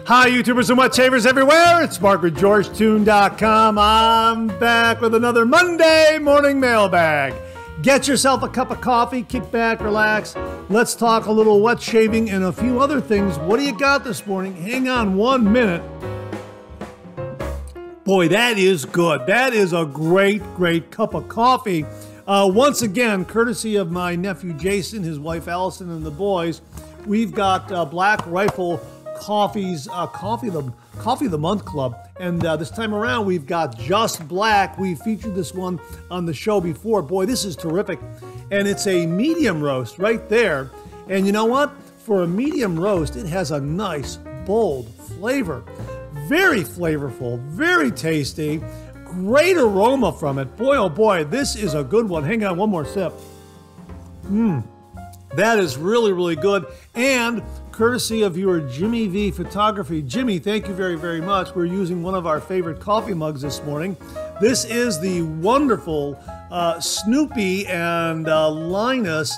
Hi, YouTubers and wet shavers everywhere. It's Mark with Georgetoon.com. I'm back with another Monday Morning Mailbag. Get yourself a cup of coffee, kick back, relax. Let's talk a little wet shaving and a few other things. What do you got this morning? Hang on 1 minute. Boy, that is good. That is a great, great cup of coffee. Once again, courtesy of my nephew Jason, his wife Allison, and the boys, we've got Black Rifle Coffee's Coffee of the Month Club. And this time around, we've got Just Black. We featured this one on the show before. Boy, this is terrific. And it's a medium roast right there. And you know what? For a medium roast, it has a nice, bold flavor. Very flavorful, very tasty, great aroma from it. Boy, oh boy, this is a good one. Hang on, one more sip. That is really, really good. And courtesy of your Jimmy V Photography. Jimmy, thank you very, very much. We're using one of our favorite coffee mugs this morning. This is the wonderful Snoopy and Linus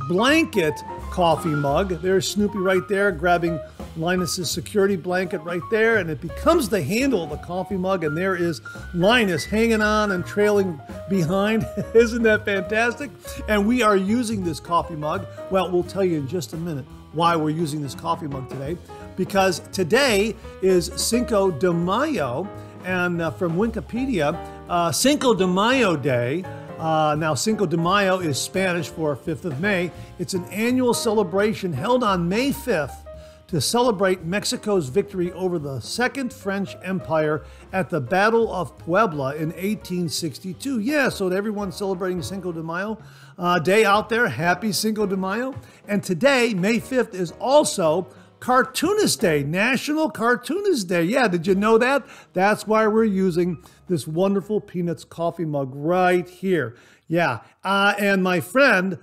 blanket coffee mug. There's Snoopy right there grabbing Linus's security blanket right there, and it becomes the handle of the coffee mug, and there is Linus hanging on and trailing behind. Isn't that fantastic? And we are using this coffee mug. Well, we'll tell you in just a minute why we're using this coffee mug today, because today is Cinco de Mayo, and from Wikipedia, Cinco de Mayo Day. Now, Cinco de Mayo is Spanish for 5th of May. It's an annual celebration held on May 5th to celebrate Mexico's victory over the Second French Empire at the Battle of Puebla in 1862. Yeah, so to everyone celebrating Cinco de Mayo Day out there, happy Cinco de Mayo. And today, May 5th, is also Cartoonist Day, National Cartoonist Day. Yeah, did you know that? That's why we're using this wonderful Peanuts coffee mug right here. Yeah, and my friend,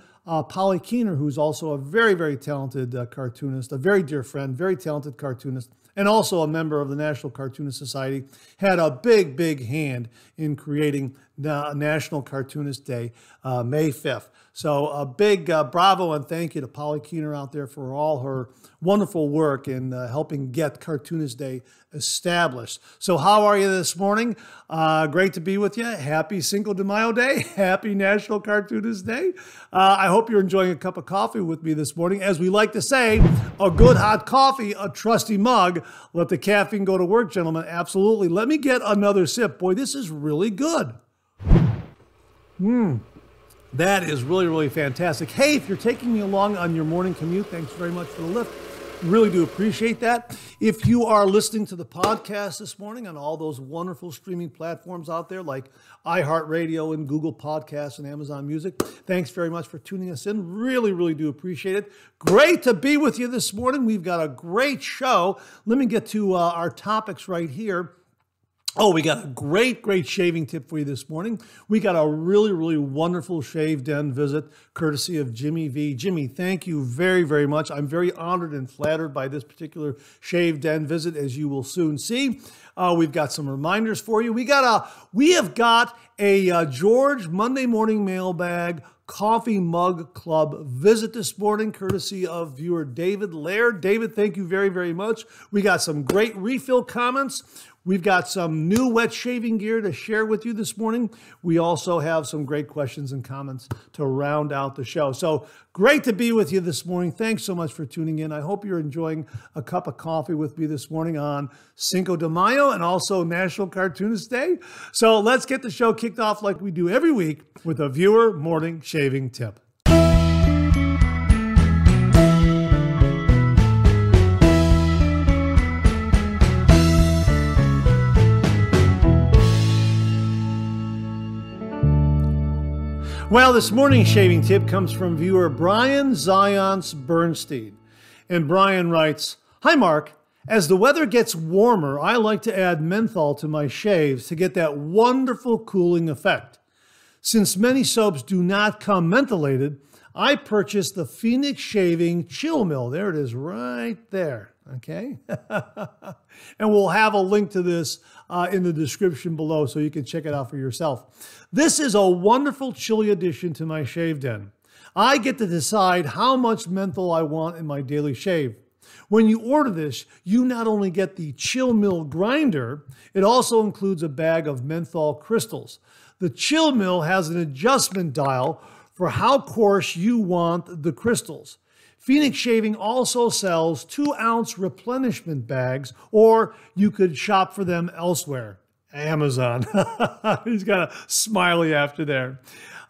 Polly Keener, who's also a very, very talented cartoonist, a very dear friend, very talented cartoonist, and also a member of the National Cartoonist Society, had a big, big hand in creating the National Cartoonist Day, May 5th. So a big bravo and thank you to Polly Keener out there for all her wonderful work in helping get Cartoonist Day established. So how are you this morning? Great to be with you. Happy Cinco de Mayo Day. Happy National Cartoonist Day. I hope you're enjoying a cup of coffee with me this morning. As we like to say, a good hot coffee, a trusty mug. Let the caffeine go to work, gentlemen. Absolutely. Let me get another sip. Boy, this is really good. That is really, really fantastic. Hey, if you're taking me along on your morning commute, thanks very much for the lift. Really do appreciate that. If you are listening to the podcast this morning on all those wonderful streaming platforms out there like iHeartRadio and Google Podcasts and Amazon Music, thanks very much for tuning us in. Really, really do appreciate it. Great to be with you this morning. We've got a great show. Let me get to our topics right here. Oh, we got a great, great shaving tip for you this morning. We got a really, really wonderful shave den visit courtesy of Jimmy V. Jimmy, thank you very, very much. I'm very honored and flattered by this particular shave den visit, as you will soon see. We've got some reminders for you. We have got a George Monday Morning Mailbag Coffee Mug Club visit this morning, courtesy of viewer David Laird. David, thank you very, very much. We got some great refill comments. We've got some new wet shaving gear to share with you this morning. We also have some great questions and comments to round out the show. So great to be with you this morning. Thanks so much for tuning in. I hope you're enjoying a cup of coffee with me this morning on Cinco de Mayo and also National Cartoonist Day. So let's get the show kicked off like we do every week with a viewer morning shaving tip. Well, this morning's shaving tip comes from viewer Brian Zions Bernstein. And Brian writes, "Hi, Mark. As the weather gets warmer, I like to add menthol to my shaves to get that wonderful cooling effect. Since many soaps do not come mentholated, I purchased the Phoenix Shaving Chill Mill." There it is right there. Okay. And we'll have a link to this in the description below so you can check it out for yourself. This is a wonderful chilly addition to my shave den. I get to decide how much menthol I want in my daily shave. When you order this, you not only get the Chill Mill grinder, it also includes a bag of menthol crystals. The Chill Mill has an adjustment dial for how coarse you want the crystals. Phoenix Shaving also sells 2-ounce replenishment bags, or you could shop for them elsewhere. Amazon. He's got a smiley after there.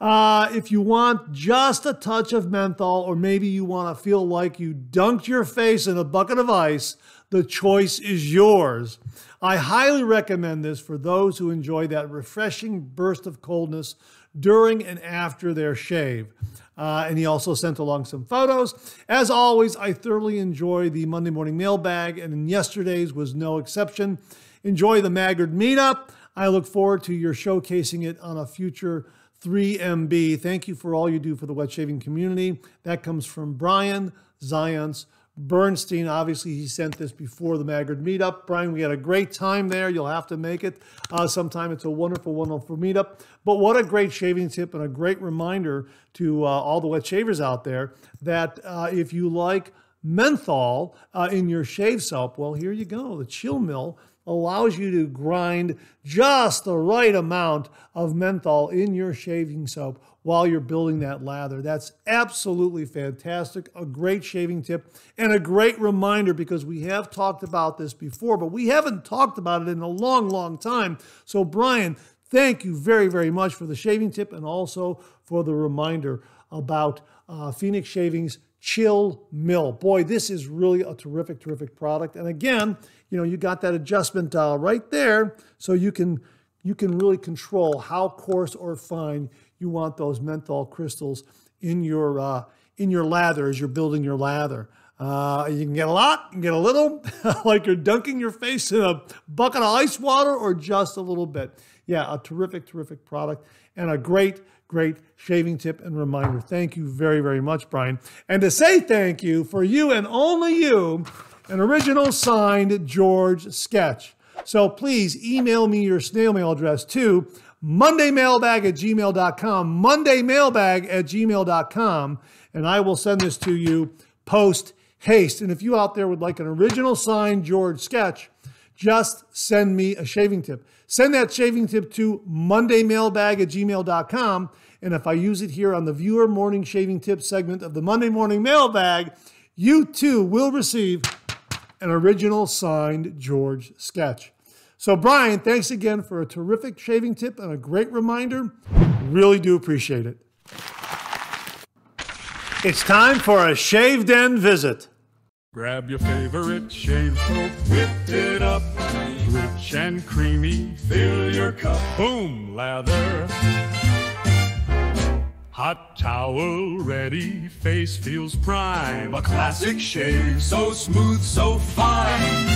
If you want just a touch of menthol, or maybe you want to feel like you dunked your face in a bucket of ice, the choice is yours. I highly recommend this for those who enjoy that refreshing burst of coldness during and after their shave. And he also sent along some photos. As always, I thoroughly enjoy the Monday Morning Mailbag, and yesterday's was no exception. Enjoy the Maggard meetup. I look forward to your showcasing it on a future 3MB. Thank you for all you do for the wet shaving community. That comes from Brian Zions Bernstein. Obviously, he sent this before the Maggard meetup. Brian, we had a great time there. You'll have to make it sometime. It's a wonderful, wonderful meetup. But what a great shaving tip and a great reminder to all the wet shavers out there that if you like menthol in your shave soap, well, here you go. The Chill Mill allows you to grind just the right amount of menthol in your shaving soap while you're building that lather. That's absolutely fantastic, a great shaving tip, and a great reminder, because we have talked about this before, but we haven't talked about it in a long, long time. So Brian, thank you very, very much for the shaving tip and also for the reminder about Phoenix Shaving's Chill Mill. Boy, this is really a terrific, terrific product. And again, you know, you got that adjustment dial right there, so you can really control how coarse or fine you want those menthol crystals in your lather as you're building your lather. You can get a lot, you can get a little, like you're dunking your face in a bucket of ice water, or just a little bit. Yeah, a terrific, terrific product, and a great, great shaving tip and reminder. Thank you very, very much, Brian. And to say thank you, for you and only you, an original signed George sketch. So please email me your snail mail address to mondaymailbag@gmail.com, mondaymailbag@gmail.com, and I will send this to you post haste. And if you out there would like an original signed George sketch, just send me a shaving tip. Send that shaving tip to mondaymailbag@gmail.com, and if I use it here on the Viewer Morning Shaving Tips segment of the Monday Morning Mailbag, you too will receive an original signed George sketch. So Brian, thanks again for a terrific shaving tip and a great reminder. Really do appreciate it. It's time for a Shave Den visit. Grab your favorite shave soap, whip it up, rich and creamy, fill your cup, boom, lather. Hot towel ready, face feels prime. A classic shave, so smooth, so fine.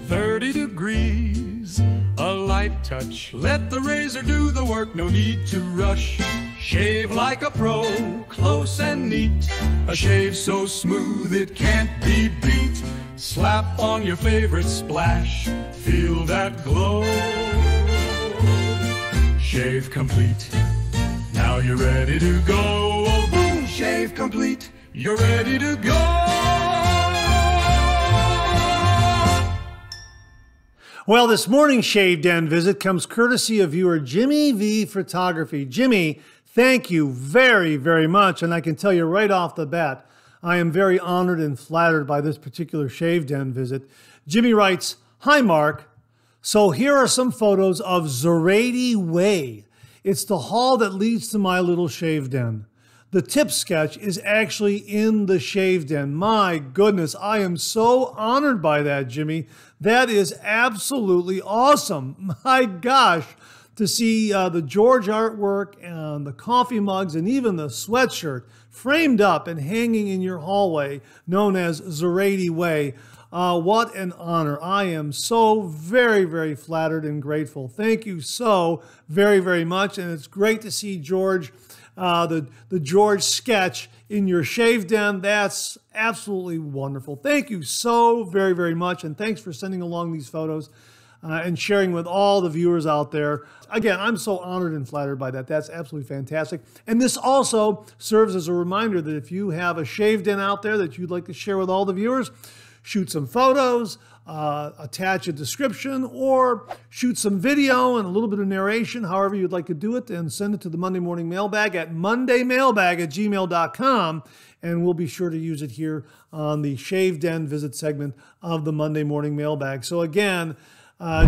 30 degrees, a light touch. Let the razor do the work, no need to rush. Shave like a pro, close and neat. A shave so smooth it can't be beat. Slap on your favorite splash, feel that glow. Shave complete, now you're ready to go. Oh, boom, shave complete, you're ready to go. Well, this morning's Shave Den visit comes courtesy of viewer Jimmy V Photography. Jimmy, thank you very, very much. And I can tell you right off the bat, I am very honored and flattered by this particular Shave Den visit. Jimmy writes, "Hi, Mark. So here are some photos of Zerady Way. It's the hall that leads to my little shave den. The tip sketch is actually in the shave den." My goodness, I am so honored by that, Jimmy. That is absolutely awesome. My gosh, to see the George artwork and the coffee mugs and even the sweatshirt framed up and hanging in your hallway known as Zerady Way. What an honor. I am so very, very flattered and grateful. Thank you so very, very much. And it's great to see George, the George sketch in your shave den. That's absolutely wonderful. Thank you so very, very much. And thanks for sending along these photos. and sharing with all the viewers out there. Again, I'm so honored and flattered by that. That's absolutely fantastic. And this also serves as a reminder that if you have a shaved in out there that you'd like to share with all the viewers, shoot some photos, attach a description, or shoot some video and a little bit of narration, however you'd like to do it, and send it to the Monday Morning Mailbag at mondaymailbag@gmail.com, and we'll be sure to use it here on the Shave Den Visit segment of the Monday Morning Mailbag. So again,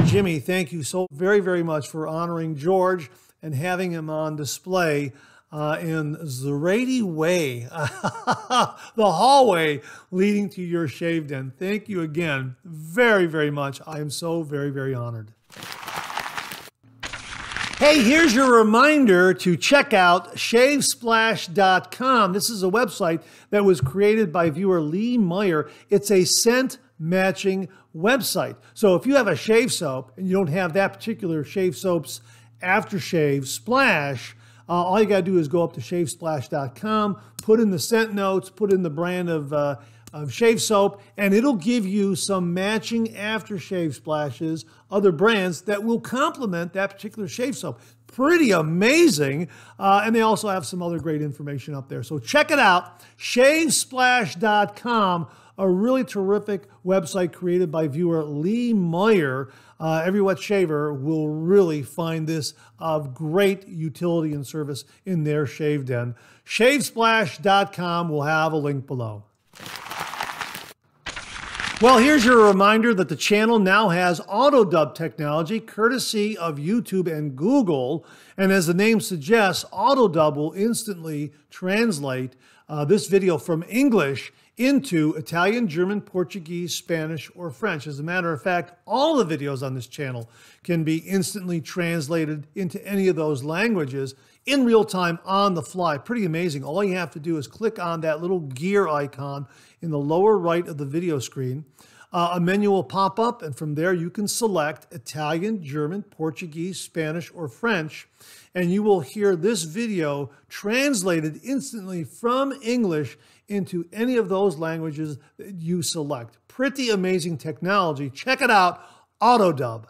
Jimmy, thank you so very, very much for honoring George and having him on display in the Rady Way, the hallway leading to your shave den. Thank you again very, very much. I am so very, very honored. Hey, here's your reminder to check out ShaveSplash.com. This is a website that was created by viewer Lee Meyer. It's a scent matching website. So if you have a shave soap and you don't have that particular shave soap's aftershave splash, all you got to do is go up to ShaveSplash.com, put in the scent notes, put in the brand of shave soap, and it'll give you some matching aftershave splashes, other brands that will complement that particular shave soap. Pretty amazing. And they also have some other great information up there. So check it out, ShaveSplash.com, a really terrific website created by viewer Lee Meyer. Every wet shaver will really find this of great utility and service in their shave den. ShaveSplash.com will have a link below. Well, here's your reminder that the channel now has AutoDub technology, courtesy of YouTube and Google. And as the name suggests, AutoDub will instantly translate this video from English into Italian, German, Portuguese, Spanish, or French. As a matter of fact, all the videos on this channel can be instantly translated into any of those languages in real time on the fly. Pretty amazing. All you have to do is click on that little gear icon in the lower right of the video screen. A menu will pop up, and from there you can select Italian, German, Portuguese, Spanish, or French, and you will hear this video translated instantly from English into any of those languages that you select. Pretty amazing technology. Check it out, AutoDub.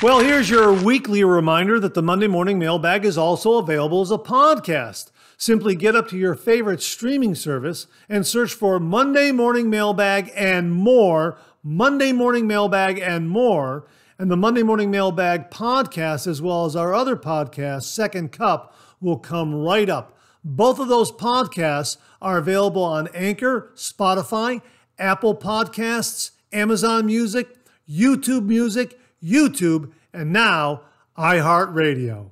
Well, here's your weekly reminder that the Monday Morning Mailbag is also available as a podcast. Simply get up to your favorite streaming service and search for Monday Morning Mailbag and more, Monday Morning Mailbag and more, and the Monday Morning Mailbag podcast, as well as our other podcast, Second Cup, will come right up. Both of those podcasts are available on Anchor, Spotify, Apple Podcasts, Amazon Music, YouTube, and now iHeartRadio.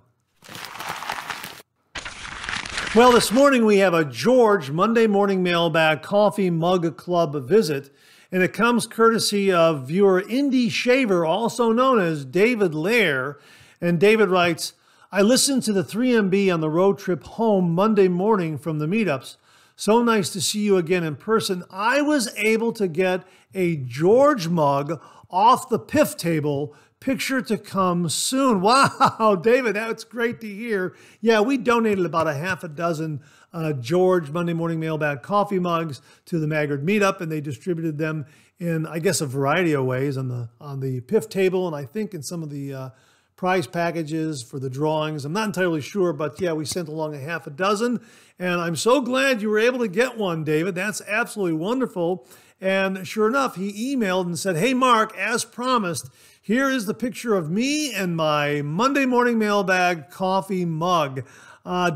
Well, this morning we have a George Monday Morning Mailbag Coffee Mug Club visit, and it comes courtesy of viewer Indie Shaver, also known as David Lair. And David writes, I listened to the 3MB on the road trip home Monday morning from the meetups. So nice to see you again in person. I was able to get a George mug off the PIF table. Picture to come soon. Wow, David, that's great to hear. Yeah, we donated about a half a dozen George Monday Morning Mailbag coffee mugs to the Maggard meetup, and they distributed them in, I guess, a variety of ways on the PIF table, and I think in some of the prize packages for the drawings. I'm not entirely sure, but yeah, we sent along a half a dozen, and I'm so glad you were able to get one, David. That's absolutely wonderful. And sure enough, he emailed and said, hey, Mark, as promised, here is the picture of me and my Monday Morning Mailbag coffee mug.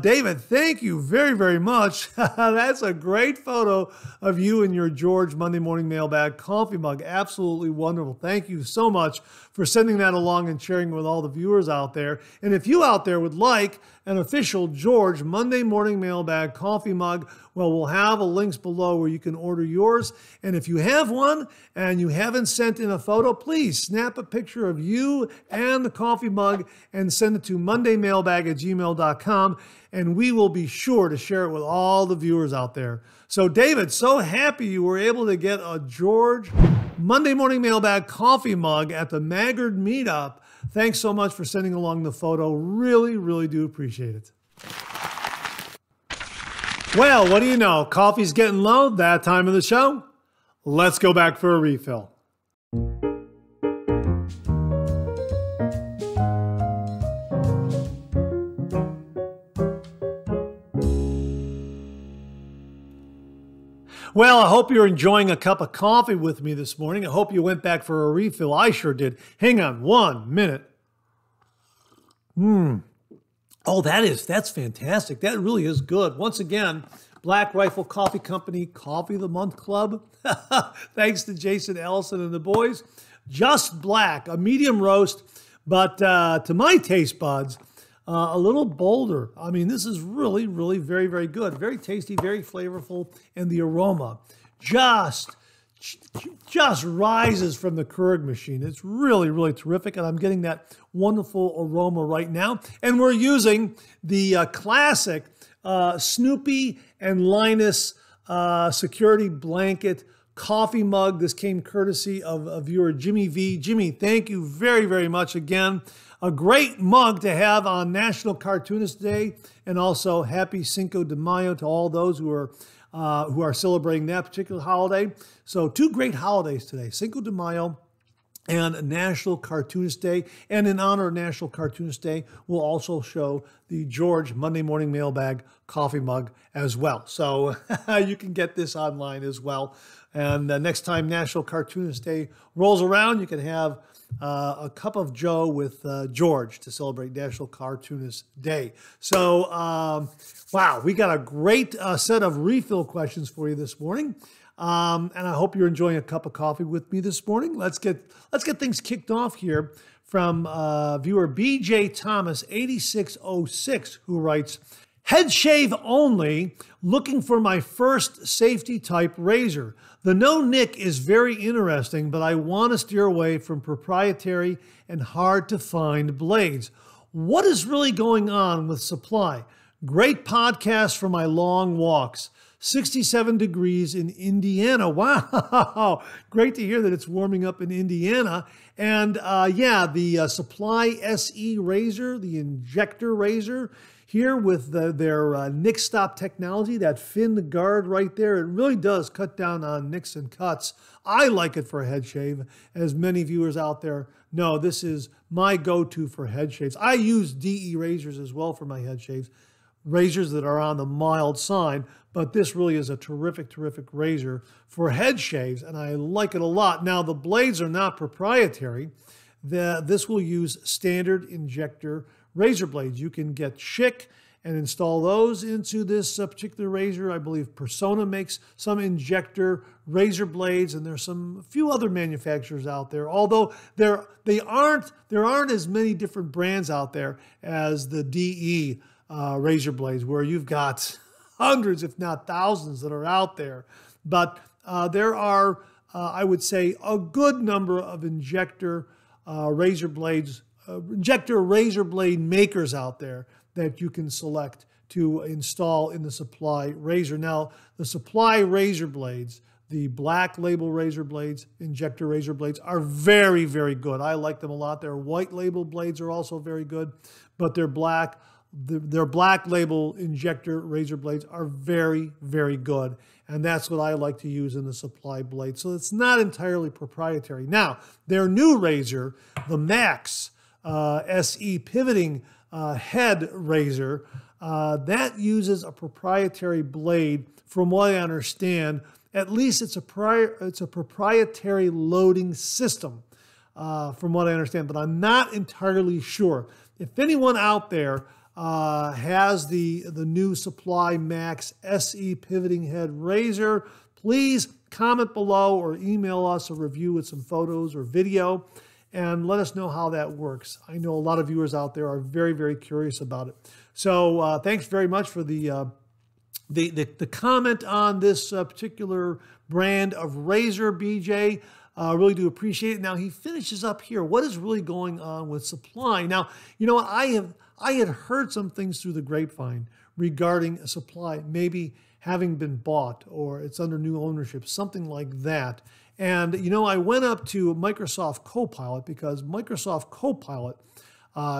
David, thank you very, very much. That's a great photo of you and your George Monday Morning Mailbag coffee mug. Absolutely wonderful. Thank you so much for sending that along and sharing with all the viewers out there. And if you out there would like an official George Monday Morning Mailbag coffee mug, well, we'll have links below where you can order yours. And if you have one and you haven't sent in a photo, please snap a picture of you and the coffee mug and send it to mondaymailbag@gmail.com, and we will be sure to share it with all the viewers out there. So, David, so happy you were able to get a George Monday Morning Mailbag coffee mug at the Maggard meetup. Thanks so much for sending along the photo. Really, really do appreciate it. Well, what do you know? Coffee's getting low, that time of the show. Let's go back for a refill. Well, I hope you're enjoying a cup of coffee with me this morning. I hope you went back for a refill. I sure did. Hang on 1 minute. Oh, that's fantastic. That really is good. Once again, Black Rifle Coffee Company Coffee of the Month Club. Thanks to Jason Ellison and the boys. Just black, a medium roast, but to my taste buds, a little bolder. I mean, this is really, really very, very good. Very tasty, very flavorful, and the aroma just rises from the Keurig machine. It's really, really terrific, and I'm getting that wonderful aroma right now. And we're using the classic Snoopy and Linus security blanket coffee mug. This came courtesy of viewer Jimmy V. Jimmy, thank you very, very much again. A great mug to have on National Cartoonist Day, and also happy Cinco de Mayo to all those who are celebrating that particular holiday. So 2 great holidays today, Cinco de Mayo and National Cartoonist Day. And in honor of National Cartoonist Day, we'll also show the George Monday Morning Mailbag coffee mug as well. So you can get this online as well. And next time National Cartoonist Day rolls around, you can have a cup of Joe with George to celebrate National Cartoonist Day. So, wow, we got a great set of refill questions for you this morning. And I hope you're enjoying a cup of coffee with me this morning. Let's get things kicked off here from viewer BJ Thomas 8606, who writes, head shave only, looking for my first safety type razor. The no nick is very interesting, but I want to steer away from proprietary and hard to find blades. What is really going on with supply? Great podcast for my long walks. 67 degrees in Indiana. Wow. Great to hear that it's warming up in Indiana. And yeah, the Supply SE razor, the injector razor, here with their nick stop technology, that fin guard right there, it really does cut down on nicks and cuts. I like it for a head shave. As many viewers out there know, this is my go-to for head shaves. I use DE razors as well for my head shaves, razors that are on the mild side, but this really is a terrific, terrific razor for head shaves, and I like it a lot. Now, the blades are not proprietary. This will use standard injector razor blades. You can get Schick and install those into this particular razor. I believe Persona makes some injector razor blades, and there's a few other manufacturers out there. Although there aren't as many different brands out there as the DE razor blades, where you've got hundreds, if not thousands, that are out there. But there are, I would say, a good number of injector razor razor blade makers out there that you can select to install in the Supply razor. Now, the Supply razor blades, the black label razor blades, injector razor blades, are very, very good. I like them a lot. Their white label blades are also very good, but their black label injector razor blades are very, very good. And that's what I like to use in the Supply blade. So it's not entirely proprietary. Now, their new razor, the Max SE pivoting head razor, that uses a proprietary blade. From what I understand, at least it's a proprietary loading system, from what I understand, but I'm not entirely sure. If anyone out there has the new Supply Max SE pivoting head razor, please comment below or email us a review with some photos or video and let us know how that works. I know a lot of viewers out there are very, very curious about it. So thanks very much for the comment on this particular brand of razor, BJ. Really do appreciate it. Now, he finishes up here. What is really going on with Supply? Now, you know what? I had heard some things through the grapevine regarding a Supply maybe having been bought, or it's under new ownership, something like that. And, you know, I went up to Microsoft Copilot, because Microsoft Copilot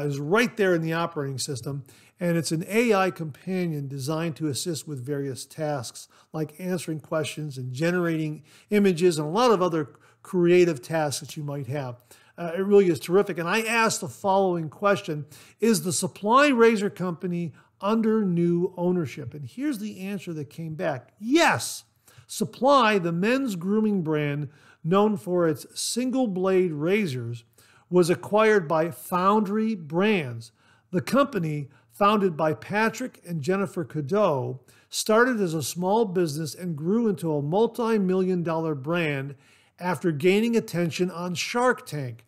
is right there in the operating system, and it's an AI companion designed to assist with various tasks like answering questions and generating images and a lot of other creative tasks that you might have. It really is terrific. And I asked the following question: is the Supply razor company under new ownership? And here's the answer that came back. Yes, Supply, the men's grooming brand known for its single blade razors, was acquired by Foundry Brands. The company, founded by Patrick and Jennifer Cadeau, started as a small business and grew into a multi-million-dollar brand after gaining attention on Shark Tank.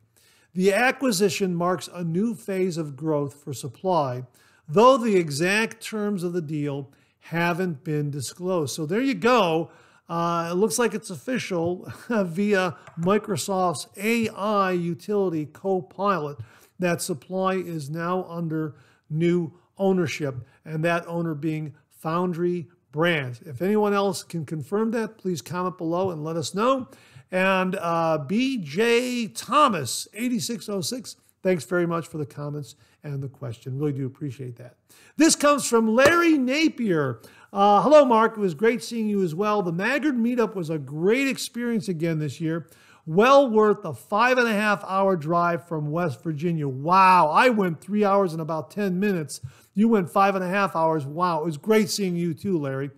The acquisition marks a new phase of growth for Supply, though the exact terms of the deal haven't been disclosed. So there you go. It looks like it's official via Microsoft's AI utility Copilot that Supply is now under new ownership, and that owner being Foundry Brands. If anyone else can confirm that, please comment below and let us know. And BJ Thomas, 8606, thanks very much for the comments and the question. Really do appreciate that. This comes from Larry Napier. Hello, Mark. It was great seeing you as well. The Maggard meetup was a great experience again this year. Well worth a 5.5-hour drive from West Virginia. Wow. I went 3 hours and about 10 minutes. You went 5.5 hours. Wow. It was great seeing you too, Larry.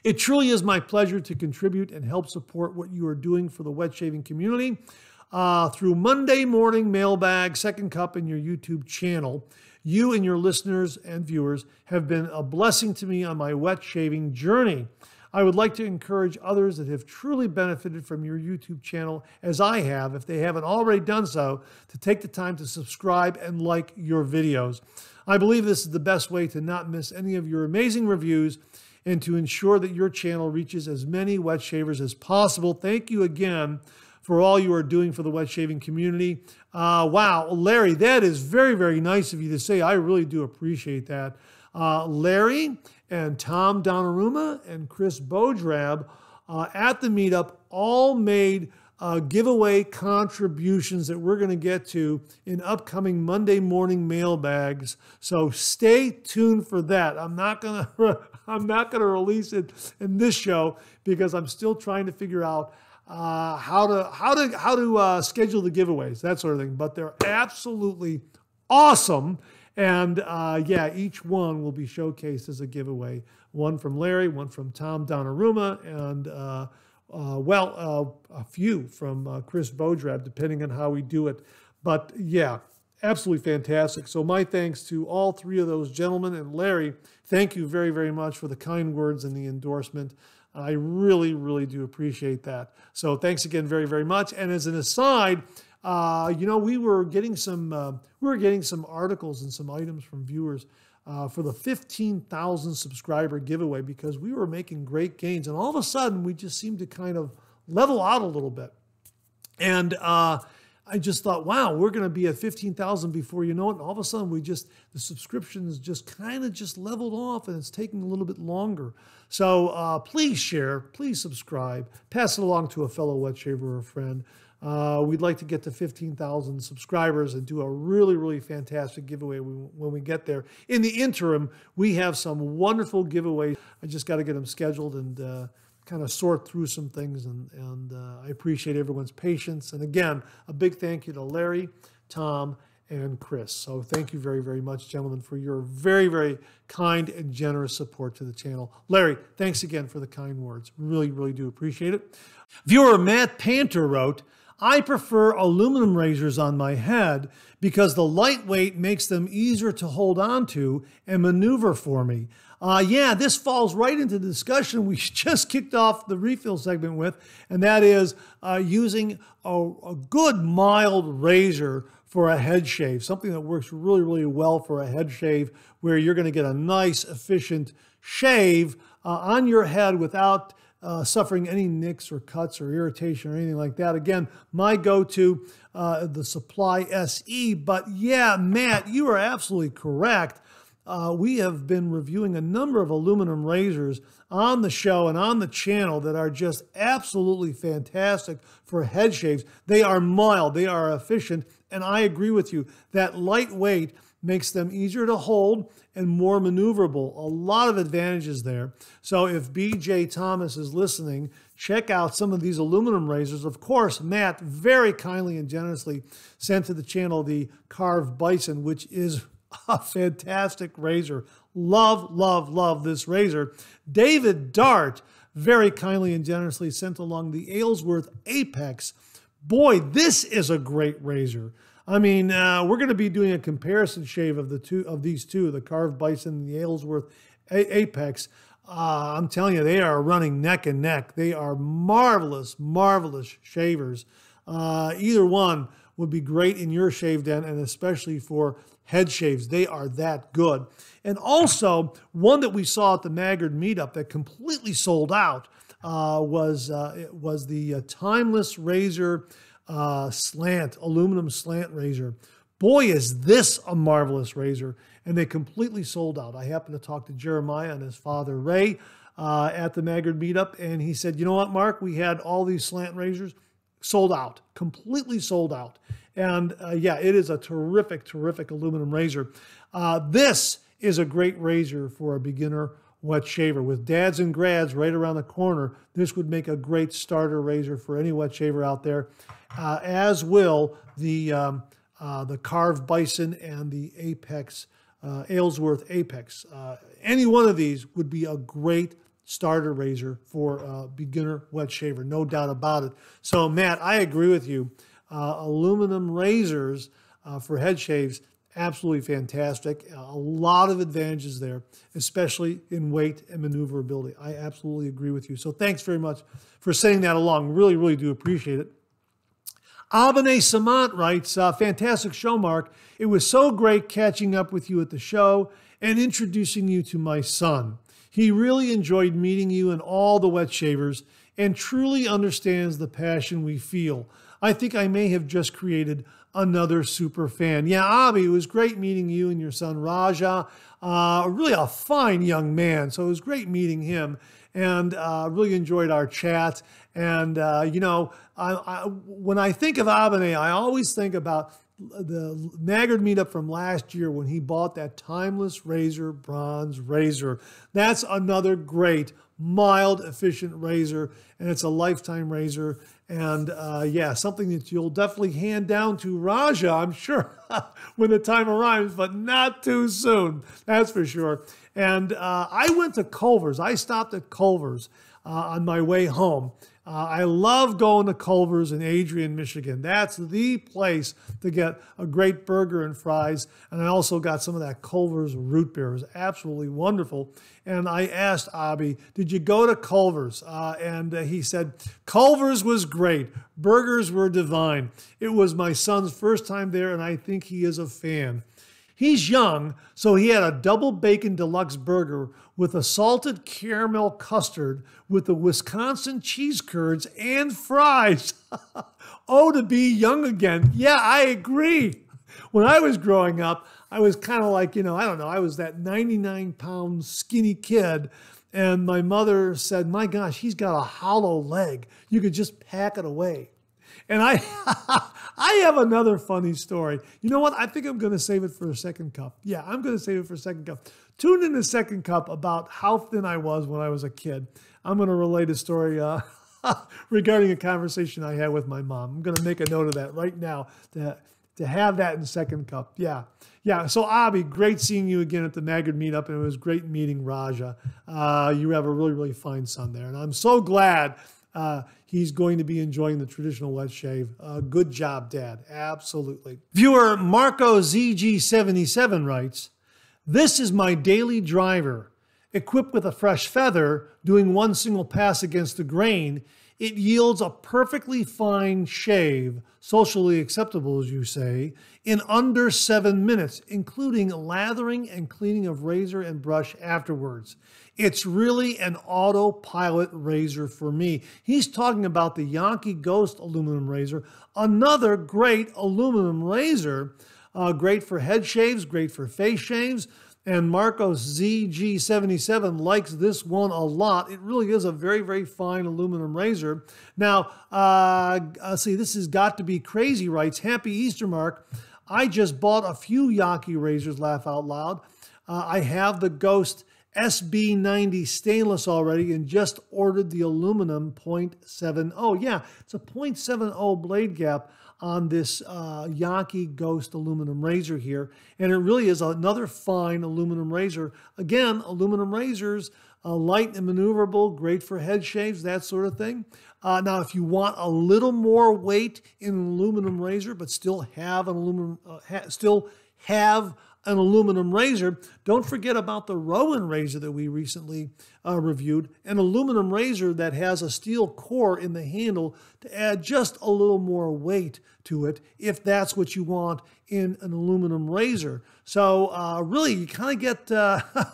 It truly is my pleasure to contribute and help support what you are doing for the wet shaving community through Monday Morning Mailbag, Second Cup, and your YouTube channel. You and your listeners and viewers have been a blessing to me on my wet shaving journey. I would like to encourage others that have truly benefited from your YouTube channel, as I have, if they haven't already done so, to take the time to subscribe and like your videos. I believe this is the best way to not miss any of your amazing reviews and to ensure that your channel reaches as many wet shavers as possible. Thank you again for all you are doing for the wet shaving community. Wow, Larry, that is very, very nice of you to say. I really do appreciate that. Larry and Tom Donnarumma and Chris Bodrab at the meetup all made giveaway contributions that we're going to get to in upcoming Monday morning mailbags. So stay tuned for that. I'm not going to release it in this show because I'm still trying to figure out how to schedule the giveaways, that sort of thing. But they're absolutely awesome. And yeah, each one will be showcased as a giveaway. One from Larry, one from Tom Donnarumma, and a few from Chris Bodrab, depending on how we do it. But yeah, absolutely fantastic. So my thanks to all three of those gentlemen. And Larry, thank you very, very much for the kind words and the endorsement. I really, really do appreciate that. So thanks again very, very much. And as an aside, you know, we were getting some articles and some items from viewers for the 15,000 subscriber giveaway because we were making great gains. And all of a sudden, we just seemed to kind of level out a little bit. And I just thought, wow, we're going to be at 15,000 before you know it. And all of a sudden, the subscriptions just kind of just leveled off, and it's taking a little bit longer. So please share, please subscribe, pass it along to a fellow wet shaver or a friend. We'd like to get to 15,000 subscribers and do a really, really fantastic giveaway when we get there. In the interim, we have some wonderful giveaways. I just got to get them scheduled and kind of sort through some things. And I appreciate everyone's patience. And again, a big thank you to Larry, Tom, and Chris. So thank you very, very much, gentlemen, for your very, very kind and generous support to the channel. Larry, thanks again for the kind words. Really, really do appreciate it. Viewer Matt Panter wrote, I prefer aluminum razors on my head because the lightweight makes them easier to hold on to and maneuver for me. Yeah, this falls right into the discussion we just kicked off the refill segment with, and that is using a good mild razor for a head shave, something that works really, really well for a head shave where you're going to get a nice, efficient shave on your head without suffering any nicks or cuts or irritation or anything like that. Again, my go-to, the Supply SE. But yeah, Matt, you are absolutely correct. We have been reviewing a number of aluminum razors on the show and on the channel that are just absolutely fantastic for head shaves. They are mild, they are efficient, and I agree with you. That lightweight makes them easier to hold and more maneuverable. A lot of advantages there. So if BJ Thomas is listening, check out some of these aluminum razors. Of course, Matt very kindly and generously sent to the channel the Carved Bison, which is a fantastic razor. Love, love, love this razor. David Dart very kindly and generously sent along the Aylesworth Apex. Boy, this is a great razor. I mean, we're going to be doing a comparison shave of these two, the Carved Bison and the Aylesworth Apex. I'm telling you, they are running neck and neck. They are marvelous, marvelous shavers. Either one would be great in your shave den, and especially for head shaves. They are that good. And also, one that we saw at the Maggard meetup that completely sold out was the Timeless Razor aluminum slant razor. Boy, is this a marvelous razor, and they completely sold out. I happened to talk to Jeremiah and his father, Ray, at the Maggard meetup, and he said, you know what, Mark, we had all these slant razors sold out, completely sold out. And yeah, it is a terrific, terrific aluminum razor. This is a great razor for a beginner wet shaver. With dads and grads right around the corner, this would make a great starter razor for any wet shaver out there, as will the Carved Bison and the Apex, Aylesworth Apex. Any one of these would be a great starter razor for a beginner wet shaver, no doubt about it. So Matt, I agree with you. Aluminum razors for head shaves, absolutely fantastic. A lot of advantages there, especially in weight and maneuverability. I absolutely agree with you. So thanks very much for sending that along. Really, really do appreciate it. Abane Samant writes, fantastic show, Mark. It was so great catching up with you at the show and introducing you to my son. He really enjoyed meeting you and all the wet shavers and truly understands the passion we feel. I think I may have just created another super fan. Yeah, Abby, it was great meeting you and your son Raja. Really a fine young man, so it was great meeting him, and really enjoyed our chat. And, you know, when I think of Abane, I always think about the Maggard meetup from last year when he bought that Timeless Razor bronze razor. That's another great, mild, efficient razor, and it's a lifetime razor. And yeah, something that you'll definitely hand down to Raja, I'm sure, when the time arrives, but not too soon. That's for sure. And I went to Culver's. I stopped at Culver's on my way home. I love going to Culver's in Adrian, Michigan. That's the place to get a great burger and fries. And I also got some of that Culver's root beer. It was absolutely wonderful. And I asked Abby, did you go to Culver's? And he said, Culver's was great. Burgers were divine. It was my son's first time there, and I think he is a fan. He's young, so he had a double bacon deluxe burger with a salted caramel custard with the Wisconsin cheese curds and fries. Oh, to be young again. Yeah, I agree. When I was growing up, I was kind of like, you know, I don't know, I was that 99-pound skinny kid. And my mother said, my gosh, he's got a hollow leg. You could just pack it away. And I have another funny story. You know what? I think I'm going to save it for a second cup. Yeah, I'm going to save it for a second cup. Tune in the second cup about how thin I was when I was a kid. I'm going to relate a story regarding a conversation I had with my mom. I'm going to make a note of that right now to have that in second cup. Yeah. Yeah. So Abby, great seeing you again at the Maggard meetup, and it was great meeting Raja. You have a really, really fine son there. And I'm so glad he's going to be enjoying the traditional wet shave. Good job, Dad. Absolutely. Viewer Marco ZG77 writes, this is my daily driver. Equipped with a fresh feather, doing one single pass against the grain, it yields a perfectly fine shave, socially acceptable as you say, in under 7 minutes, including lathering and cleaning of razor and brush afterwards. It's really an autopilot razor for me. He's talking about the Yaqi Ghost aluminum razor, another great aluminum razor, great for head shaves, great for face shaves. And Marcos ZG77 likes this one a lot. It really is a very, very fine aluminum razor. Now, see, this has got to be crazy, writes, Happy Easter, Mark. I just bought a few Yaqi razors, laugh out loud. I have the Ghost SB90 stainless already and just ordered the aluminum .70. Yeah, it's a .70 blade gap. on this Yaqi Ghost aluminum razor here. And it really is another fine aluminum razor. Again, aluminum razors, light and maneuverable, great for head shaves, that sort of thing. Now, if you want a little more weight in an aluminum razor, but still have an aluminum razor, don't forget about the Rowan razor that we recently reviewed, an aluminum razor that has a steel core in the handle to add just a little more weight to it if that's what you want in an aluminum razor. So really, you kind of get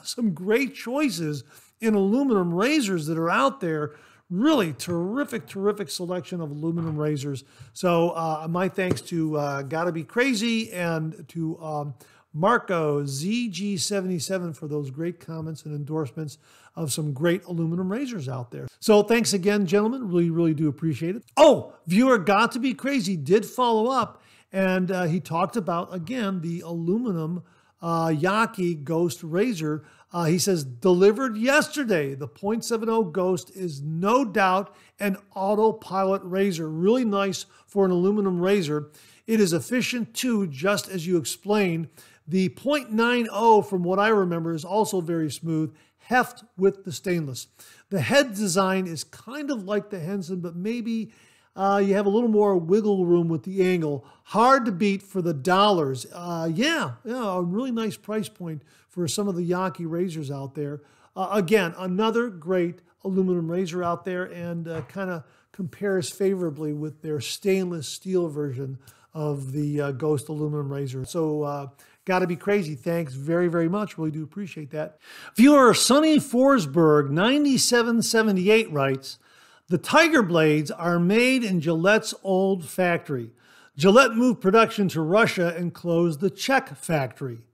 some great choices in aluminum razors that are out there. Really terrific, terrific selection of aluminum razors. So my thanks to Gotta Be Crazy and to Marco ZG77 for those great comments and endorsements of some great aluminum razors out there. So thanks again, gentlemen. Really, really do appreciate it. Oh, viewer Got to Be Crazy did follow up, and he talked about, again, the aluminum Yaqi Ghost razor. He says, delivered yesterday. The .70 Ghost is no doubt an autopilot razor. Really nice for an aluminum razor. It is efficient too, just as you explained. The .90, from what I remember, is also very smooth, heft with the stainless. The head design is kind of like the Henson, but maybe you have a little more wiggle room with the angle. Hard to beat for the dollars. Yeah, a really nice price point for some of the Yaqi razors out there. Again, another great aluminum razor out there, and kind of compares favorably with their stainless steel version of the Ghost aluminum razor. So Gotta Be Crazy, thanks very, very much. Really do appreciate that. Viewer Sonny Forsberg 9778 writes, the Tiger blades are made in Gillette's old factory. Gillette moved production to Russia and closed the Czech factory.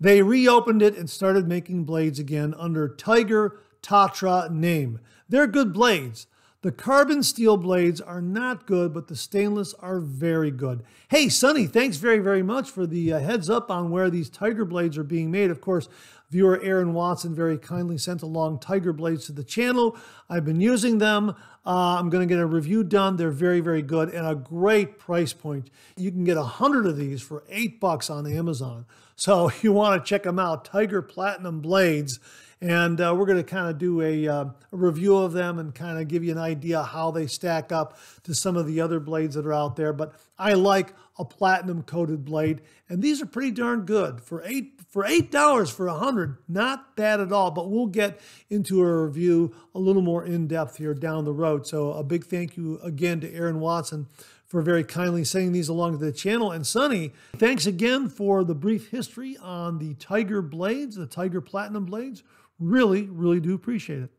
They reopened it and started making blades again under Tiger Tatra name. They're good blades. The carbon steel blades are not good, but the stainless are very good. Hey, Sonny, thanks very, very much for the heads up on where these Tiger blades are being made. Of course, viewer Aaron Watson very kindly sent along Tiger blades to the channel. I've been using them. I'm going to get a review done. They're very, very good and a great price point. You can get 100 of these for $8 on Amazon. So you want to check them out, Tiger Platinum blades. And we're going to kind of do a review of them and kind of give you an idea how they stack up to some of the other blades that are out there. But I like a platinum coated blade, and these are pretty darn good. For $8 for 100, not bad at all. But we'll get into a review a little more in-depth here down the road. So a big thank you again to Aaron Watson for very kindly sending these along to the channel. And Sonny, thanks again for the brief history on the Tiger blades, the Tiger Platinum blades. Really, really do appreciate it.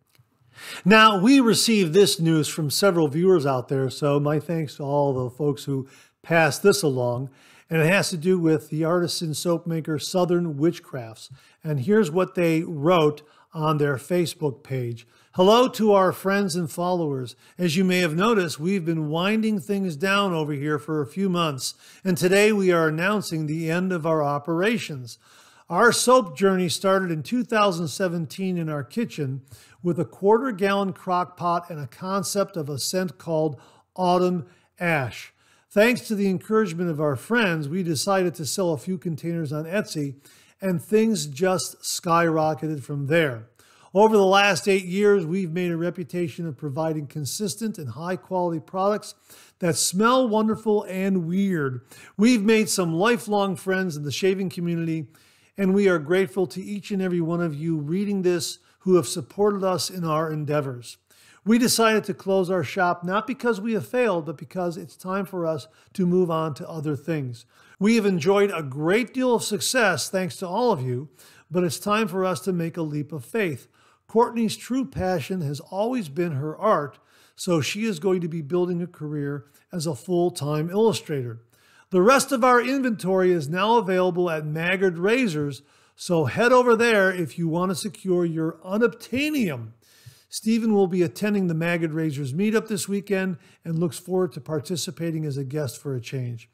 Now, we received this news from several viewers out there, so my thanks to all the folks who passed this along. And it has to do with the artisan soap maker Southern Witchcrafts. And here's what they wrote on their Facebook page. Hello to our friends and followers. As you may have noticed, we've been winding things down over here for a few months, and today we are announcing the end of our operations. Our soap journey started in 2017 in our kitchen with a quarter-gallon crock pot and a concept of a scent called Autumn Ash. Thanks to the encouragement of our friends, we decided to sell a few containers on Etsy, and things just skyrocketed from there. Over the last 8 years, we've made a reputation of providing consistent and high-quality products that smell wonderful and weird. We've made some lifelong friends in the shaving community, and we are grateful to each and every one of you reading this who have supported us in our endeavors. We decided to close our shop not because we have failed, but because it's time for us to move on to other things. We have enjoyed a great deal of success thanks to all of you, but it's time for us to make a leap of faith. Courtney's true passion has always been her art, so she is going to be building a career as a full-time illustrator. The rest of our inventory is now available at Maggard Razors, so head over there if you want to secure your unobtainium. Stephen will be attending the Maggard Razors meetup this weekend and looks forward to participating as a guest for a change.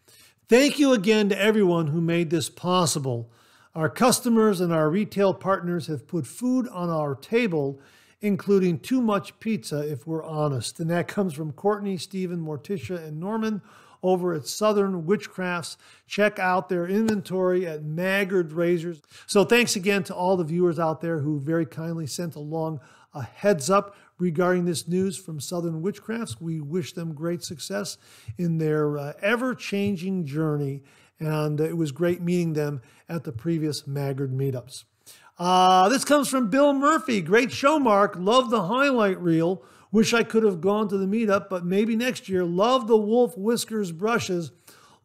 Thank you again to everyone who made this possible. Our customers and our retail partners have put food on our table, including too much pizza, if we're honest. And that comes from Courtney, Stephen, Morticia, and Norman over at Southern Witchcrafts. Check out their inventory at Maggard Razors. So thanks again to all the viewers out there who very kindly sent along a heads up regarding this news from Southern Witchcrafts. We wish them great success in their ever-changing journey, and it was great meeting them at the previous Maggard meetups. This comes from Bill Murphy. Great show, Mark. Love the highlight reel. Wish I could have gone to the meetup, but maybe next year. Love the Wolf Whiskers brushes.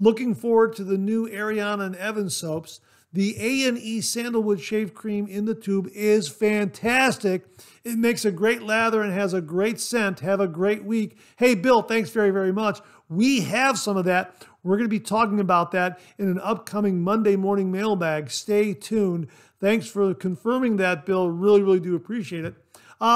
Looking forward to the new Ariana and Avon soaps. The A&E Sandalwood Shave Cream in the tube is fantastic. It makes a great lather and has a great scent. Have a great week. Hey, Bill, thanks very, very much. We have some of that. We're going to be talking about that in an upcoming Monday morning mailbag. Stay tuned. Thanks for confirming that, Bill. Really, really do appreciate it.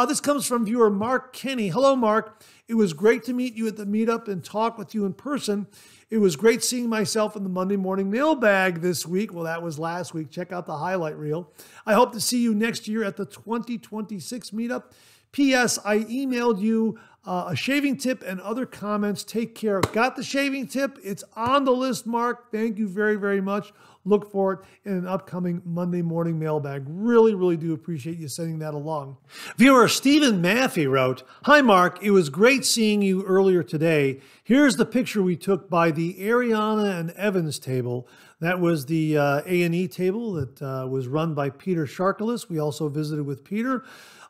This comes from viewer Mark Kenny. Hello, Mark. It was great to meet you at the meetup and talk with you in person. It was great seeing myself in the Monday morning mailbag this week. Well, that was last week. Check out the highlight reel. I hope to see you next year at the 2026 meetup. P.S. I emailed you a shaving tip and other comments. Take care. Got the shaving tip. It's on the list, Mark. Thank you very, very much. Look for it in an upcoming Monday morning mailbag. Really, really do appreciate you sending that along. Viewer Stephen Maffey wrote, "Hi, Mark. It was great seeing you earlier today. Here's the picture we took by the Ariana and Evans table. That was the A&E table that was run by Peter Sharkalis. We also visited with Peter.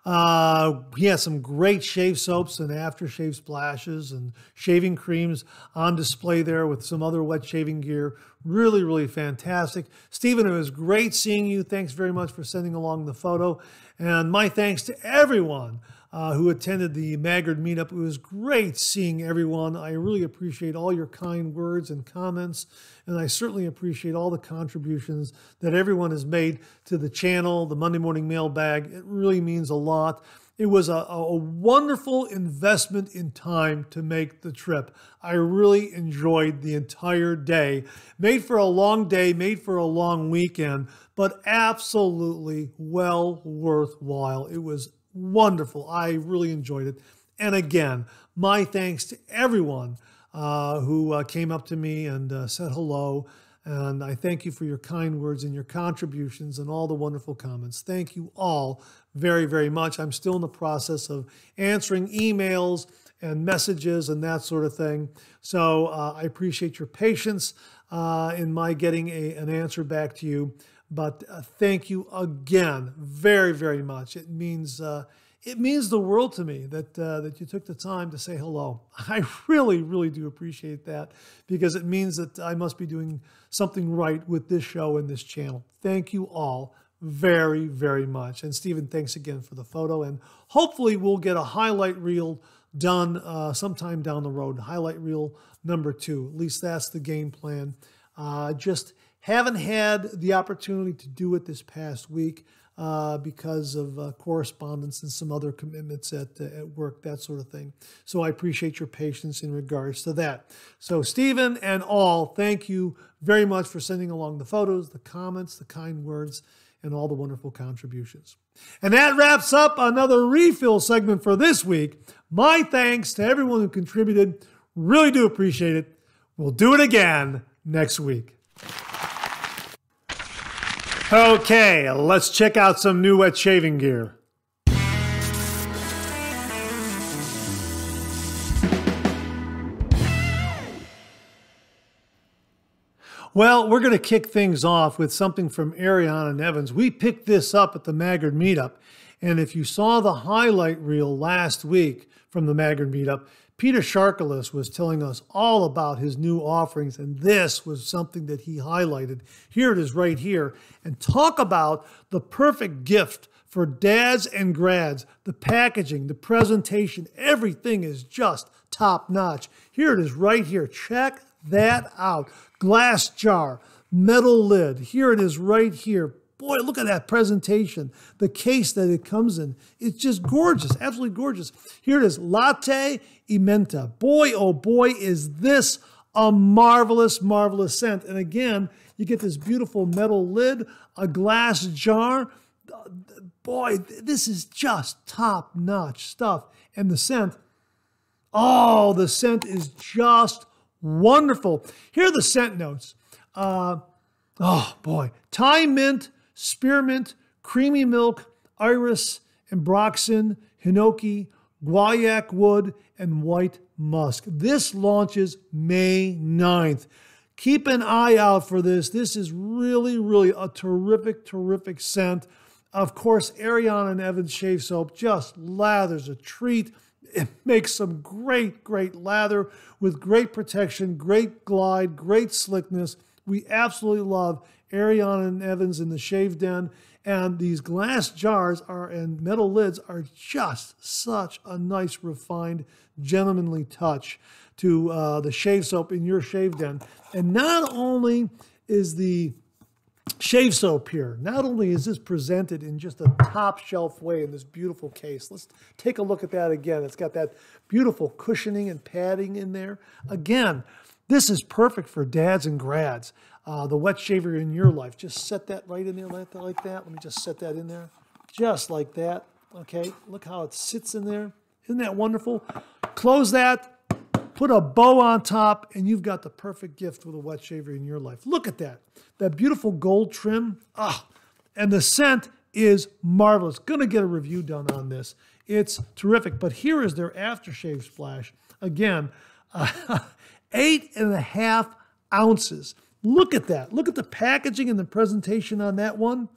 He has some great shave soaps and aftershave splashes and shaving creams on display there with some other wet shaving gear. Really, really fantastic. Stephen, it was great seeing you. Thanks very much for sending along the photo. And my thanks to everyone who attended the Maggard meetup. It was great seeing everyone. I really appreciate all your kind words and comments, and I certainly appreciate all the contributions that everyone has made to the channel, the Monday Morning Mailbag. It really means a lot. It was a wonderful investment in time to make the trip. I really enjoyed the entire day. Made for a long day, made for a long weekend, but absolutely well worthwhile. It was wonderful. I really enjoyed it. And again, my thanks to everyone who came up to me and said hello. And I thank you for your kind words and your contributions and all the wonderful comments. Thank you all very, very much. I'm still in the process of answering emails and messages and that sort of thing. So I appreciate your patience in my getting an answer back to you. But thank you again very, very much. It means the world to me that you took the time to say hello. I really, really do appreciate that, because it means that I must be doing something right with this show and this channel. Thank you all very, very much. And Stephen, thanks again for the photo. And hopefully we'll get a highlight reel done sometime down the road. Highlight reel number 2. At least that's the game plan. Just haven't had the opportunity to do it this past week because of correspondence and some other commitments at work, that sort of thing. So I appreciate your patience in regards to that. So Stephen and all, thank you very much for sending along the photos, the comments, the kind words, and all the wonderful contributions. And that wraps up another refill segment for this week. My thanks to everyone who contributed. Really do appreciate it. We'll do it again next week. Okay, let's check out some new wet shaving gear. Well, we're going to kick things off with something from Ariana and Evans. We picked this up at the Maggard meetup, and if you saw the highlight reel last week from the Maggard meetup, Peter Sharkalis was telling us all about his new offerings, and this was something that he highlighted. Here it is right here. And talk about the perfect gift for dads and grads. The packaging, the presentation, everything is just top notch. Here it is right here. Check that out. Glass jar, metal lid. Here it is right here. Boy, look at that presentation. The case that it comes in. It's just gorgeous, absolutely gorgeous. Here it is, Latte y Menta. Boy, oh boy, is this a marvelous, marvelous scent. And again, you get this beautiful metal lid, a glass jar. Boy, this is just top-notch stuff. And the scent, oh, the scent is just wonderful. Here are the scent notes. Oh boy, Thai mint, spearmint, creamy milk, iris, ambroxan, hinoki, guaiac wood, and white musk. This launches May 9th. Keep an eye out for this. This is really, really a terrific, terrific scent. Of course, Ariana and Evan's shave soap just lathers a treat. It makes some great, great lather with great protection, great glide, great slickness. We absolutely love Ariana and Evan's in the Shave Den. And these glass jars and metal lids are just such a nice, refined, gentlemanly touch to the shave soap in your Shave Den. And not only is the shave soap here, not only is this presented in just a top shelf way in this beautiful case. Let's take a look at that again. It's got that beautiful cushioning and padding in there. Again, this is perfect for dads and grads. The wet shaver in your life. Just set that right in there like that. Let me just set that in there. Just like that. Okay, look how it sits in there. Isn't that wonderful? Close that, put a bow on top, and you've got the perfect gift for the wet shaver in your life. Look at that. That beautiful gold trim. And the scent is marvelous. Gonna get a review done on this. It's terrific. But here is their aftershave splash. Again, 8.5 ounces. Look at that. Look at the packaging and the presentation on that one.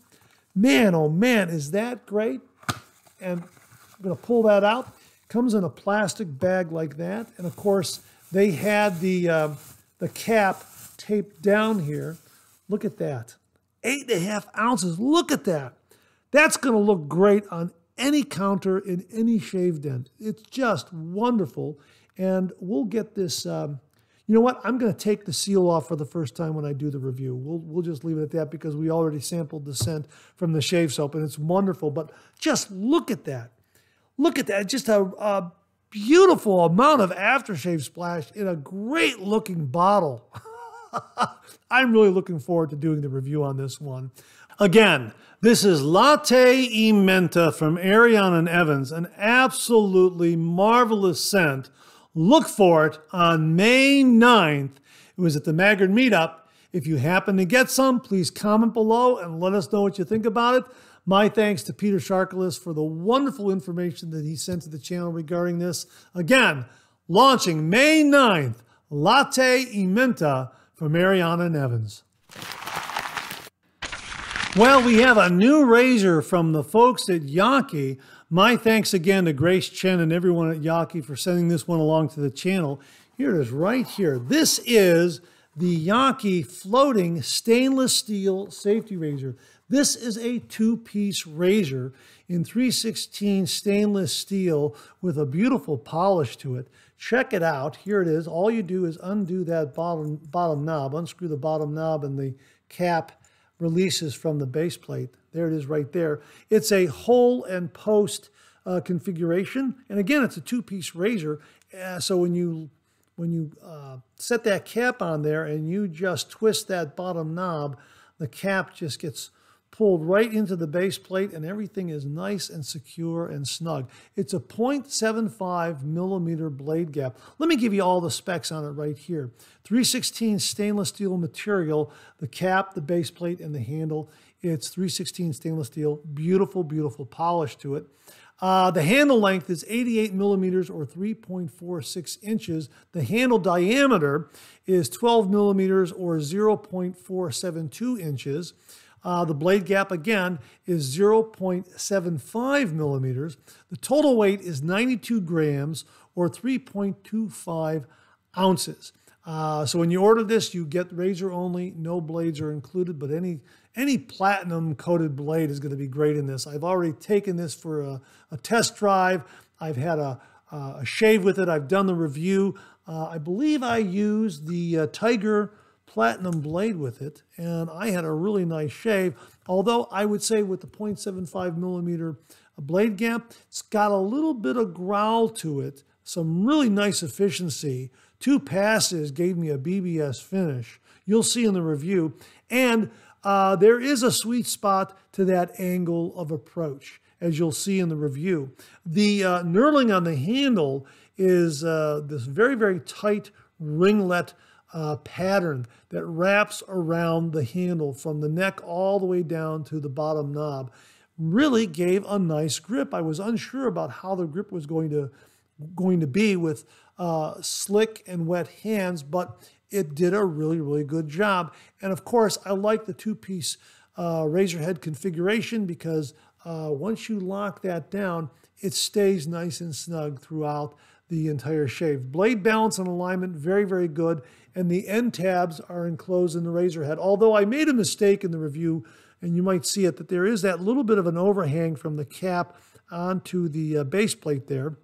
Man, oh man, is that great? And I'm going to pull that out. Comes in a plastic bag like that. And of course, they had the cap taped down here. Look at that. 8.5 ounces. Look at that. That's going to look great on any counter in any shave den. It's just wonderful. And we'll get this... you know what? I'm going to take the seal off for the first time when I do the review. We'll just leave it at that because we already sampled the scent from the shave soap, and it's wonderful. But just look at that. Look at that. Just a beautiful amount of aftershave splash in a great-looking bottle. I'm really looking forward to doing the review on this one. Again, this is Latte e Menta from Ariana and Evans, an absolutely marvelous scent. Look for it on May 9th. It was at the Maggard Meetup. If you happen to get some, please comment below and let us know what you think about it. My thanks to Peter Sharkalis for the wonderful information that he sent to the channel regarding this. Again, launching May 9th, Latte e Menta from Ariana and Evans. Well, we have a new razor from the folks at Yaqi. My thanks again to Grace Chen and everyone at Yaqi for sending this one along to the channel. Here it is right here. This is the Yaqi floating stainless steel safety razor. This is a two-piece razor in 316 stainless steel with a beautiful polish to it. Check it out. Here it is. All you do is undo that bottom knob, unscrew the bottom knob, and the cap releases from the base plate. There it is right there. It's a hole and post configuration. And again, it's a two-piece razor. So when you set that cap on there and you just twist that bottom knob, the cap just gets pulled right into the base plate and everything is nice and secure and snug. It's a 0.75 millimeter blade gap. Let me give you all the specs on it right here. 316 stainless steel material, the cap, the base plate, and the handle. It's 316 stainless steel, beautiful, beautiful polish to it. The handle length is 88 millimeters or 3.46 inches. The handle diameter is 12 millimeters or 0.472 inches. The blade gap, again, is 0.75 millimeters. The total weight is 92 grams or 3.25 ounces. So when you order this, you get razor only. No blades are included, but any platinum-coated blade is going to be great in this. I've already taken this for a test drive. I've had a shave with it. I've done the review. I believe I used the Tiger Platinum blade with it, and I had a really nice shave. Although I would say with the 0.75 millimeter blade gap, it's got a little bit of growl to it, some really nice efficiency. 2 passes gave me a BBS finish. You'll see in the review. And there is a sweet spot to that angle of approach, as you'll see in the review. The knurling on the handle is this very, very tight ringlet pattern that wraps around the handle from the neck all the way down to the bottom knob. Really gave a nice grip. I was unsure about how the grip was going to be with slick and wet hands, but it did a really, really good job. And of course, I like the two-piece razor head configuration because once you lock that down, it stays nice and snug throughout the entire shave. Blade balance and alignment, very, very good. And the end tabs are enclosed in the razor head. Although I made a mistake in the review, and you might see it, that there is that little bit of an overhang from the cap onto the base plate there.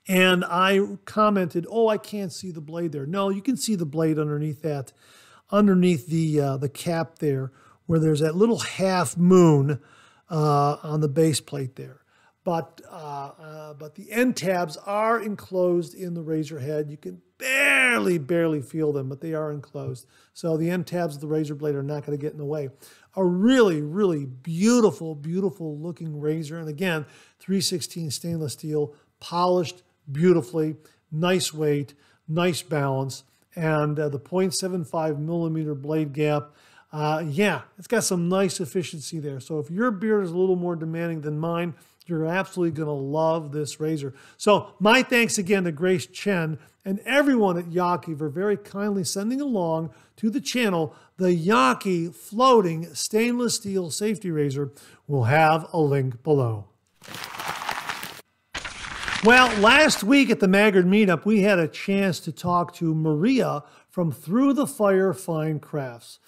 And I commented, oh, I can't see the blade there. No, you can see the blade underneath that, underneath the cap there, where there's that little half moon on the base plate there. But the end tabs are enclosed in the razor head. You can barely feel them, but they are enclosed. So the end tabs of the razor blade are not going to get in the way. A really, really beautiful, beautiful looking razor. And again, 316 stainless steel, polished beautifully, nice weight, nice balance, and the 0.75 millimeter blade gap. Yeah, it's got some nice efficiency there. So if your beard is a little more demanding than mine, you're absolutely going to love this razor. So my thanks again to Grace Chen and everyone at Yaqi for very kindly sending along to the channel the Yaqi floating stainless steel safety razor. We'll have a link below. Well, last week at the Maggard meetup, we had a chance to talk to Maria from Through the Fire Fine Crafts.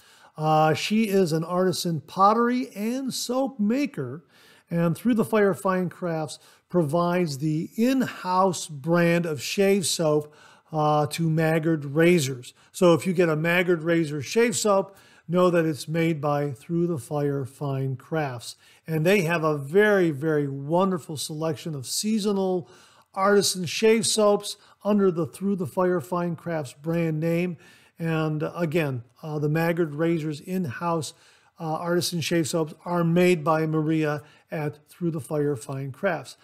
She is an artisan pottery and soap maker, and Through the Fire Fine Crafts provides the in-house brand of shave soap to Maggard razors. So if you get a Maggard razor shave soap, know that it's made by Through the Fire Fine Crafts. And they have a very, very wonderful selection of seasonal artisan shave soaps under the Through the Fire Fine Crafts brand name. And again, the Maggard razors in-house artisan shave soaps are made by Maria at Through the Fire Fine Crafts.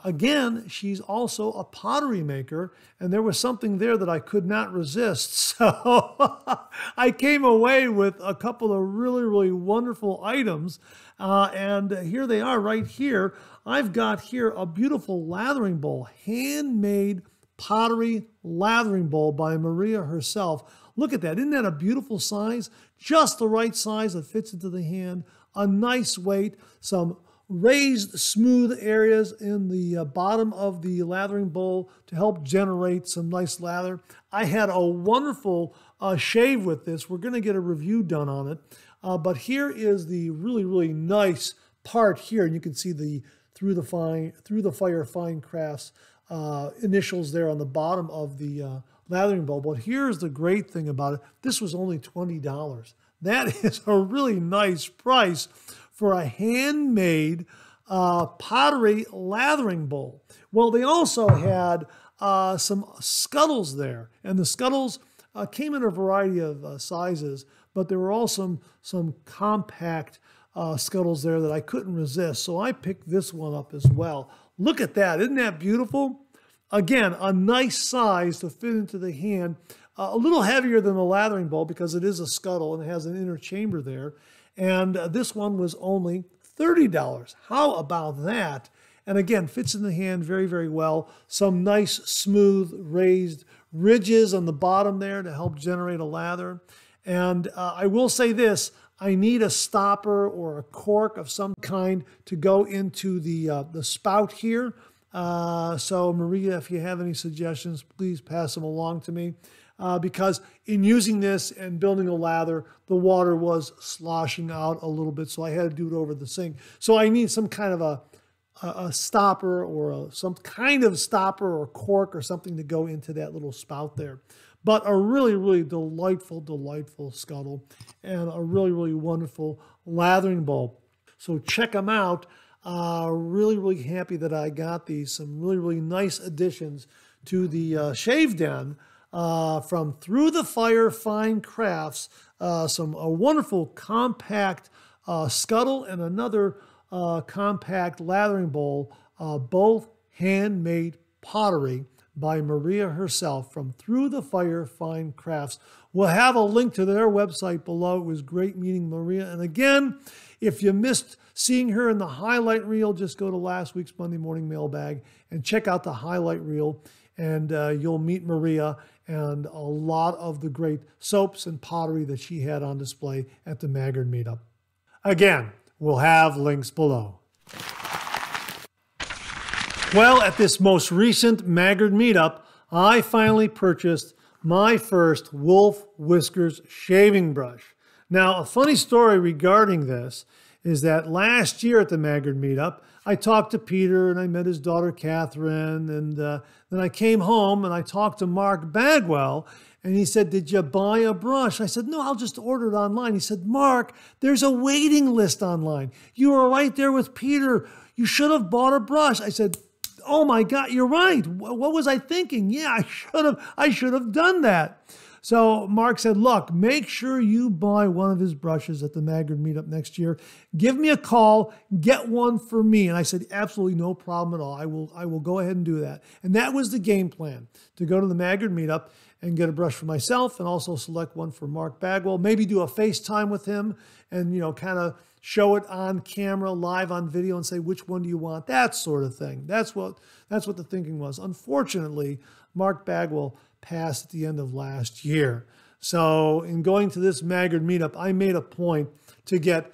Again, she's also a pottery maker, and there was something there that I could not resist. So I came away with a couple of really, really wonderful items. And here they are right here. I've got here a beautiful lathering bowl, handmade pottery lathering bowl by Maria herself. Look at that. Isn't that a beautiful size? Just the right size that fits into the hand. A nice weight. Some raised smooth areas in the bottom of the lathering bowl to help generate some nice lather. I had a wonderful shave with this. We're going to get a review done on it. But here is the really, really nice part here. And you can see the Through the Fire Fine Crafts initials there on the bottom of the lathering bowl. But here's the great thing about it. This was only $20. That is a really nice price for a handmade pottery lathering bowl. Well, they also had some scuttles there. And the scuttles came in a variety of sizes, but there were also some compact scuttles there that I couldn't resist. So I picked this one up as well. Look at that. Isn't that beautiful? Again, a nice size to fit into the hand. A little heavier than the lathering bowl because it is a scuttle and it has an inner chamber there. And this one was only $30. How about that? And again, fits in the hand very, very well. Some nice, smooth, raised ridges on the bottom there to help generate a lather. And I will say this, I need a stopper or a cork of some kind to go into the spout here. So Maria, if you have any suggestions, please pass them along to me. Because in using this and building a lather, the water was sloshing out a little bit, so I had to do it over the sink. So I need some kind of a stopper or some kind of stopper or cork or something to go into that little spout there. But a really, really delightful, delightful scuttle and a really, really wonderful lathering bowl. So check them out. Really, really happy that I got these. Some really, really nice additions to the shave den. From Through the Fire Fine Crafts, a wonderful compact scuttle and another compact lathering bowl, both handmade pottery by Maria herself from Through the Fire Fine Crafts. We'll have a link to their website below. It was great meeting Maria. And again, if you missed seeing her in the highlight reel, just go to last week's Monday Morning Mailbag and check out the highlight reel, and you'll meet Maria and a lot of the great soaps and pottery that she had on display at the Maggard meetup. Again, we'll have links below. Well, at this most recent Maggard meetup, I finally purchased my first Wolf Whiskers shaving brush. Now, a funny story regarding this is that last year at the Maggard meetup, I talked to Peter and I met his daughter Catherine, and then I came home and I talked to Mark Bagwell, and he said, "Did you buy a brush?" I said, "No, I'll just order it online." He said, "Mark, there's a waiting list online. You were right there with Peter. You should have bought a brush." I said, "Oh my God, you're right. What was I thinking? Yeah, I should have done that." So Mark said, "Look, make sure you buy one of his brushes at the Maggard meetup next year. Give me a call, get one for me." And I said, "Absolutely no problem at all. I will go ahead and do that." And that was the game plan, to go to the Maggard meetup and get a brush for myself and also select one for Mark Bagwell, maybe do a FaceTime with him and, kind of show it on camera, live on video, and say, which one do you want? That sort of thing. That's what the thinking was. Unfortunately, Mark Bagwell passed at the end of last year. So in going to this Maggard meetup, I made a point to get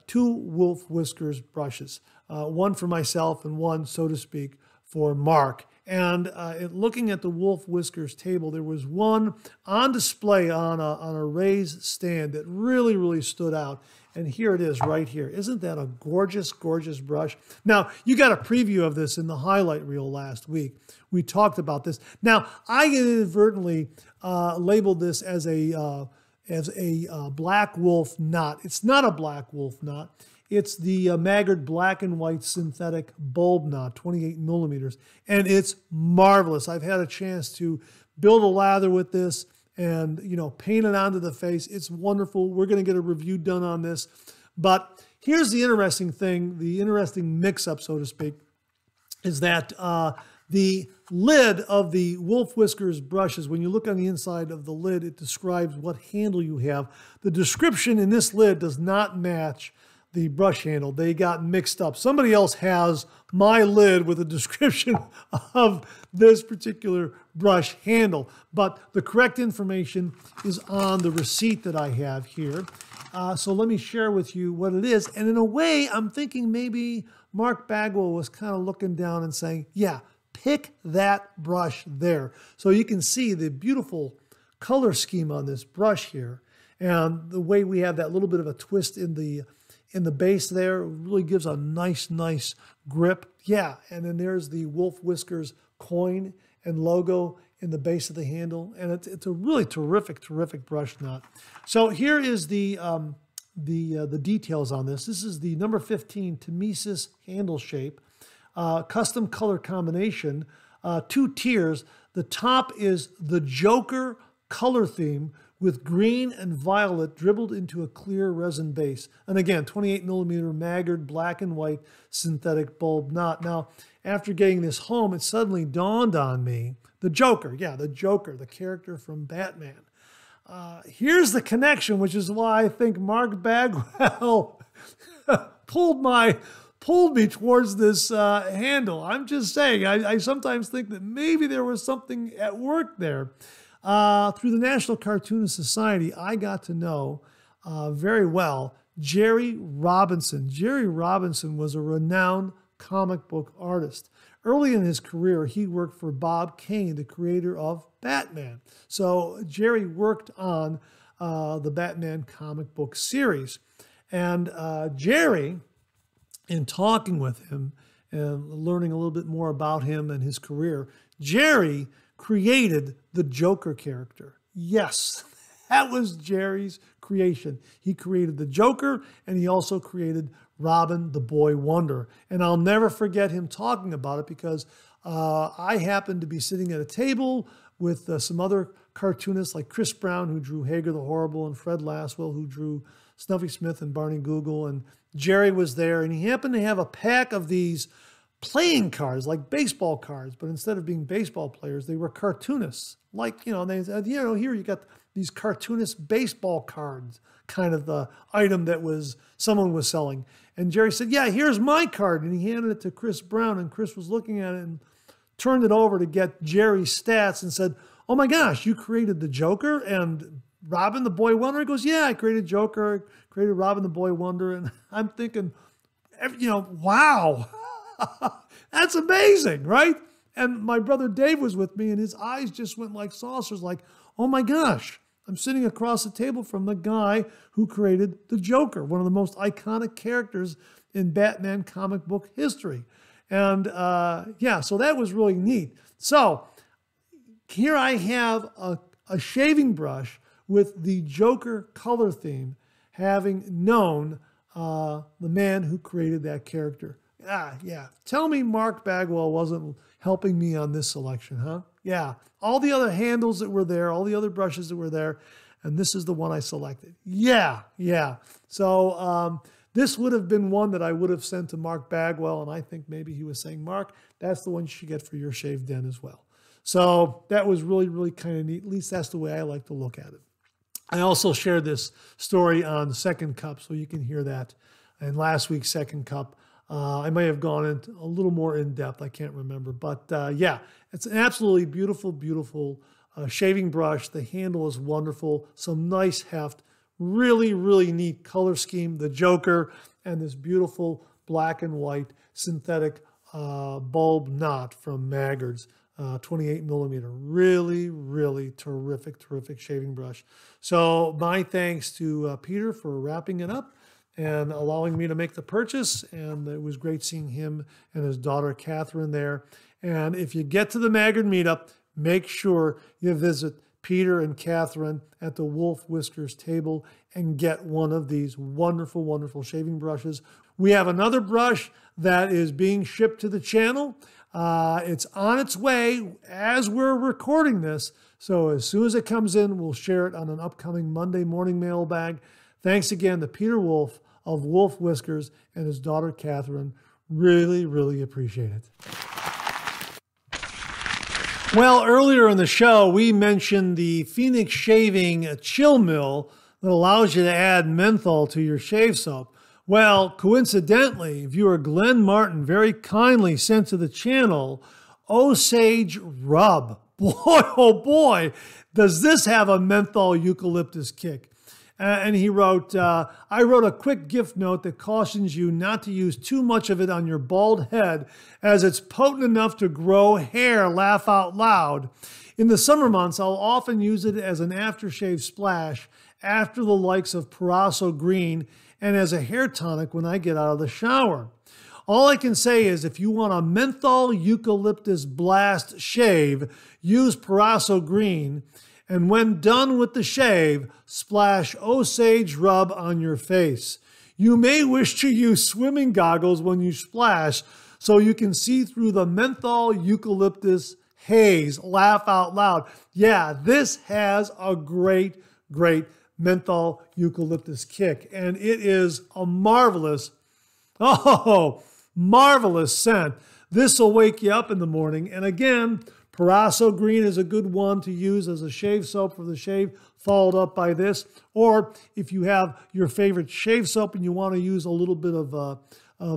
2 Wolf Whiskers brushes, one for myself and one, so to speak, for Mark. And looking at the Wolf Whiskers table, there was one on display on a raised stand that really, really stood out. And here it is right here. Isn't that a gorgeous, gorgeous brush? Now, you got a preview of this in the highlight reel last week. We talked about this. Now, I inadvertently labeled this as a black wolf knot. It's not a black wolf knot. It's the Maggard black and white synthetic bulb knot, 28 millimeters. And it's marvelous. I've had a chance to build a lather with this and, paint it onto the face. It's wonderful. We're going to get a review done on this. But here's the interesting thing, the interesting mix-up, so to speak, is that the lid of the Wolf Whiskers brushes, when you look on the inside of the lid, it describes what handle you have. The description in this lid does not match the brush handle. They got mixed up. Somebody else has my lid with a description of this particular brush handle, but the correct information is on the receipt that I have here. So let me share with you what it is. And in a way, I'm thinking maybe Mark Bagwell was kind of looking down and saying, yeah, pick that brush there. So you can see the beautiful color scheme on this brush here. And the way we have that little bit of a twist in the base there really gives a nice grip. Yeah, and then there's the Wolf Whiskers coin and logo in the base of the handle, and it's a really terrific brush knot. So here is the details on this. This is the number 15 Tamisis handle shape, custom color combination, 2 tiers. The top is the Joker color theme with green and violet dribbled into a clear resin base. And again, 28 millimeter Maggard black and white synthetic bulb knot. Now, after getting this home, it suddenly dawned on me, the Joker, the Joker, the character from Batman. Here's the connection, which is why I think Mark Bagwell pulled me towards this handle. I'm just saying, I sometimes think that maybe there was something at work there. Through the National Cartoonist Society, I got to know very well Jerry Robinson. Jerry Robinson was a renowned comic book artist. Early in his career, he worked for Bob Kane, the creator of Batman. So Jerry worked on the Batman comic book series. And Jerry, in talking with him and learning a little bit more about him and his career, Jerry created the Joker character. Yes, that was Jerry's creation. He created the Joker, and he also created Robin the Boy Wonder. And I'll never forget him talking about it because I happened to be sitting at a table with some other cartoonists like Chris Brown, who drew Hager the Horrible, and Fred Laswell, who drew Snuffy Smith and Barney Google. And Jerry was there, and he happened to have a pack of these playing cards, like baseball cards, but instead of being baseball players, they were cartoonists. Like, they said, here you got these cartoonist baseball cards, kind of the item that someone was selling. And Jerry said, yeah, here's my card. And he handed it to Chris Brown, and Chris was looking at it and turned it over to get Jerry's stats and said, oh my gosh, you created the Joker and Robin the Boy Wonder? He goes, yeah, I created Joker, created Robin the Boy Wonder. And I'm thinking, wow, that's amazing, right? And my brother Dave was with me, and his eyes just went like saucers, like, oh my gosh, I'm sitting across the table from the guy who created the Joker, one of the most iconic characters in Batman comic book history. And so that was really neat. So here I have a shaving brush with the Joker color theme, having known the man who created that character. Yeah. Tell me Mark Bagwell wasn't helping me on this selection, huh? Yeah. All the other handles that were there, all the other brushes that were there, and this is the one I selected. Yeah. So this would have been one that I would have sent to Mark Bagwell, and I think maybe he was saying, Mark, that's the one you should get for your shave den as well. So that was really, really kind of neat. At least that's the way I like to look at it. I also shared this story on Second Cup, so you can hear that in last week's Second Cup. I may have gone into a little more in depth. I can't remember. But yeah, it's an absolutely beautiful, beautiful shaving brush. The handle is wonderful. Some nice heft. Really, really neat color scheme. The Joker and this beautiful black and white synthetic bulb knot from Maggard's 28 millimeter. Really, really terrific, terrific shaving brush. So my thanks to Peter for wrapping it up and allowing me to make the purchase. And it was great seeing him and his daughter, Catherine, there. And if you get to the Maggard meetup, make sure you visit Peter and Catherine at the Wolf Whiskers table and get one of these wonderful, wonderful shaving brushes. We have another brush that is being shipped to the channel. It's on its way as we're recording this. So as soon as it comes in, we'll share it on an upcoming Monday morning mailbag. Thanks again to Peter Wolf of Wolf Whiskers and his daughter, Catherine. Really, really appreciate it. Well, earlier in the show, we mentioned the Phoenix Shaving Chill Mill that allows you to add menthol to your shave soap. Well, coincidentally, viewer Glenn Martin very kindly sent to the channel Osage Rub. Boy, oh boy, does this have a menthol eucalyptus kick. And he wrote, I wrote a quick gift note that cautions you not to use too much of it on your bald head, as it's potent enough to grow hair, laugh out loud. In the summer months, I'll often use it as an aftershave splash after the likes of Purasso Green and as a hair tonic when I get out of the shower. All I can say is if you want a menthol eucalyptus blast shave, use Purasso Green. And when done with the shave, splash Osage Rub on your face. You may wish to use swimming goggles when you splash so you can see through the menthol eucalyptus haze. Laugh out loud. Yeah, this has a great, great menthol eucalyptus kick. And it is a marvelous, marvelous scent. This will wake you up in the morning. And again, Purasso Green is a good one to use as a shave soap for the shave, followed up by this. Or if you have your favorite shave soap and you want to use a little bit of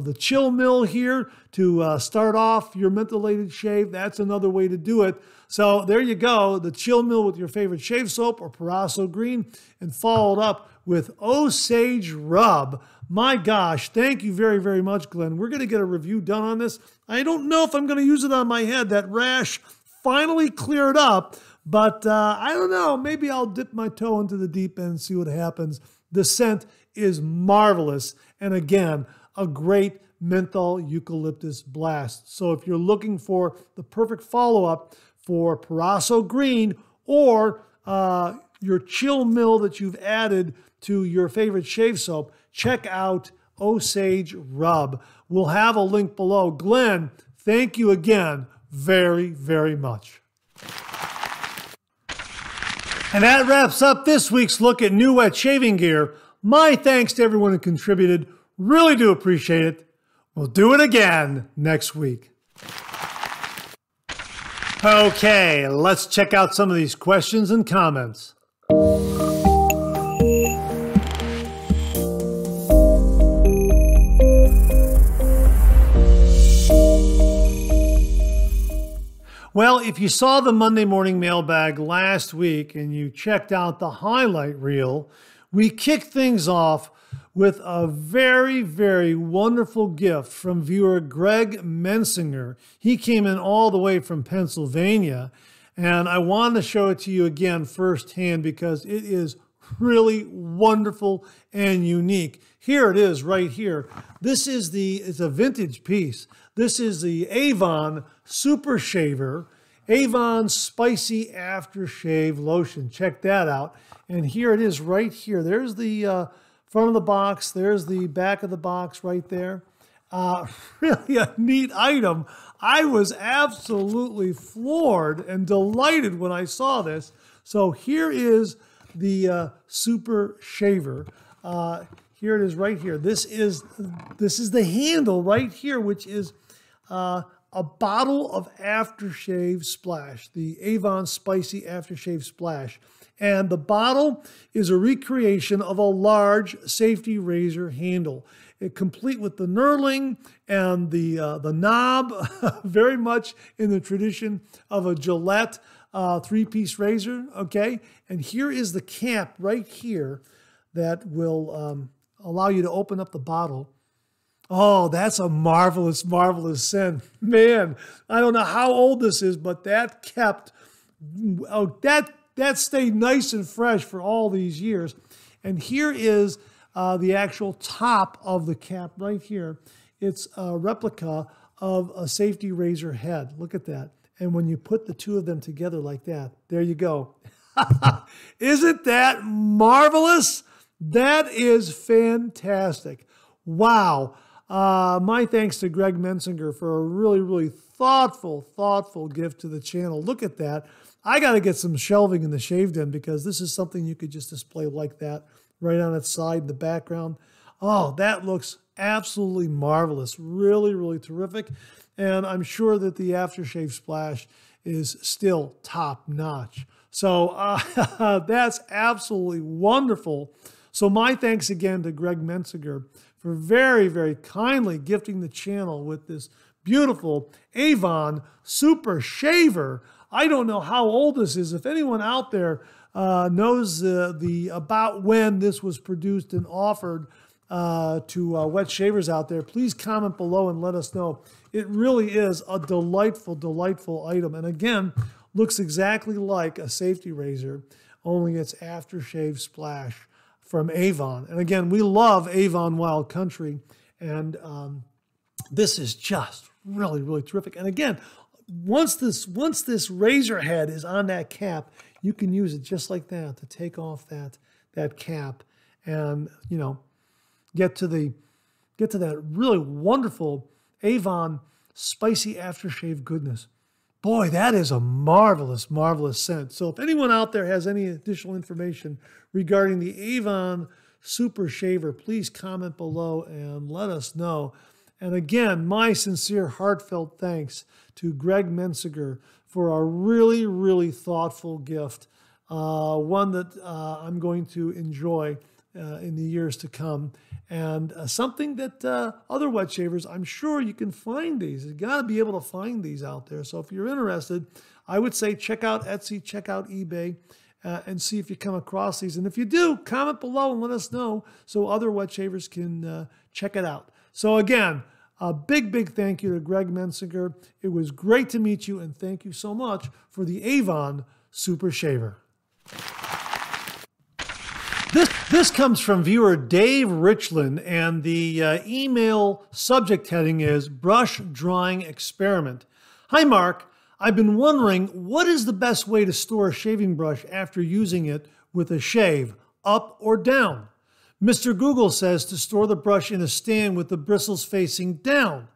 the Chill Mill here to start off your mentholated shave, that's another way to do it. So there you go, the Chill Mill with your favorite shave soap or Purasso Green, and followed up with Osage Rub. My gosh, thank you very, very much, Glenn. We're going to get a review done on this. I don't know if I'm going to use it on my head. That rash finally cleared up, but I don't know. Maybe I'll dip my toe into the deep end and see what happens. The scent is marvelous. And again, a great menthol eucalyptus blast. So if you're looking for the perfect follow-up for Purasso Green or your Chill Mill that you've added to your favorite shave soap, check out Osage Rub. We'll have a link below. Glenn, thank you again very, very much. And that wraps up this week's look at new wet shaving gear. My thanks to everyone who contributed. Really do appreciate it. We'll do it again next week. Okay, let's check out some of these questions and comments. Well, if you saw the Monday Morning Mailbag last week and you checked out the highlight reel, we kicked things off with a very, very wonderful gift from viewer Greg Mensinger. He came in all the way from Pennsylvania, and I wanted to show it to you again firsthand because it is really wonderful and unique. Here it is right here. This is it's a vintage piece. This is the Avon Super Shaver, Avon Spicy Aftershave Lotion. Check that out. And here it is right here. There's the front of the box. There's the back of the box right there. Really a neat item. I was absolutely floored and delighted when I saw this. So here is the Super Shaver. Here it is right here. This is the handle right here, which is a bottle of aftershave splash, the Avon Spicy Aftershave Splash. And the bottle is a recreation of a large safety razor handle, complete with the knurling and the knob, very much in the tradition of a Gillette three-piece razor, okay? And here is the cap right here that will allow you to open up the bottle. Oh, that's a marvelous, marvelous scent. Man, I don't know how old this is, but that stayed nice and fresh for all these years. And here is the actual top of the cap right here. It's a replica of a safety razor head. Look at that. And when you put the two of them together like that, there you go. Isn't that marvelous? That is fantastic. Wow. My thanks to Greg Mensinger for a really, really thoughtful gift to the channel. Look at that. I got to get some shelving in the shave den because this is something you could just display like that right on its side in the background. Oh, that looks absolutely marvelous. Really, really terrific. And I'm sure that the aftershave splash is still top notch. So that's absolutely wonderful. So my thanks again to Greg Mensinger for very, very kindly gifting the channel with this beautiful Avon Super Shaver. I don't know how old this is. If anyone out there knows about when this was produced and offered to wet shavers out there, please comment below and let us know. It really is a delightful, delightful item. And again, looks exactly like a safety razor, only it's aftershave splash from Avon. And again, we love Avon Wild Country, and this is just really, really terrific. And again, once this razor head is on that cap, you can use it just like that to take off that cap, and get to that really wonderful Avon spicy aftershave goodness. Boy, that is a marvelous, marvelous scent. So if anyone out there has any additional information regarding the Avon Super Shaver, please comment below and let us know. And again, my sincere, heartfelt thanks to Greg Mensinger for a really, really thoughtful gift, one that I'm going to enjoy in the years to come, and something that other wet shavers, I'm sure you can find these. You got to be able to find these out there. So if you're interested, I would say check out Etsy, check out eBay, and see if you come across these. And if you do, comment below and let us know so other wet shavers can check it out. So again, a big, big thank you to Greg Mensinger. It was great to meet you, and thank you so much for the Avon Super Shaver. This comes from viewer Dave Richland, and the email subject heading is Brush Drying Experiment. Hi, Mark. I've been wondering, what is the best way to store a shaving brush after using it with a shave, up or down? Mr. Google says to store the brush in a stand with the bristles facing down.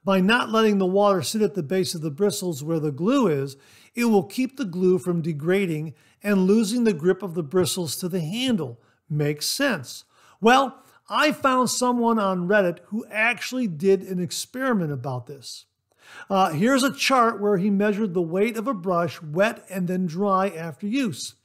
By not letting the water sit at the base of the bristles where the glue is, it will keep the glue from degrading and losing the grip of the bristles to the handle. Makes sense. Well, I found someone on Reddit who actually did an experiment about this. Here's a chart where he measured the weight of a brush, wet and then dry after use.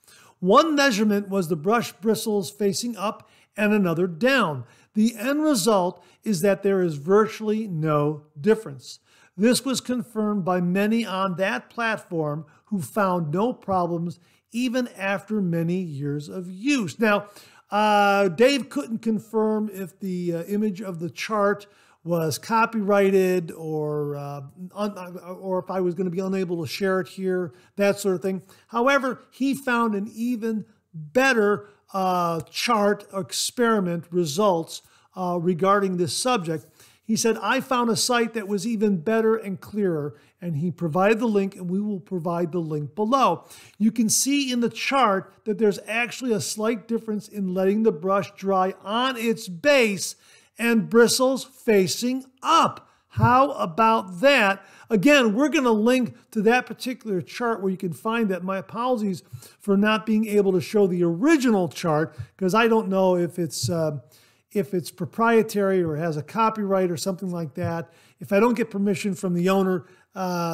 One measurement was the brush bristles facing up and another down. The end result is that there is virtually no difference. This was confirmed by many on that platform who found no problems even after many years of use. Now, Dave couldn't confirm if the image of the chart was copyrighted or if I was going to be unable to share it here, that sort of thing. However, he found an even better chart experiment results regarding this subject. He said, I found a site that was even better and clearer, and he provided the link, and we will provide the link below. You can see in the chart that there's actually a slight difference in letting the brush dry on its base and bristles facing up. How about that? Again, we're going to link to that particular chart where you can find that. My apologies for not being able to show the original chart because I don't know if it's proprietary or has a copyright or something like that. If I don't get permission from the owner,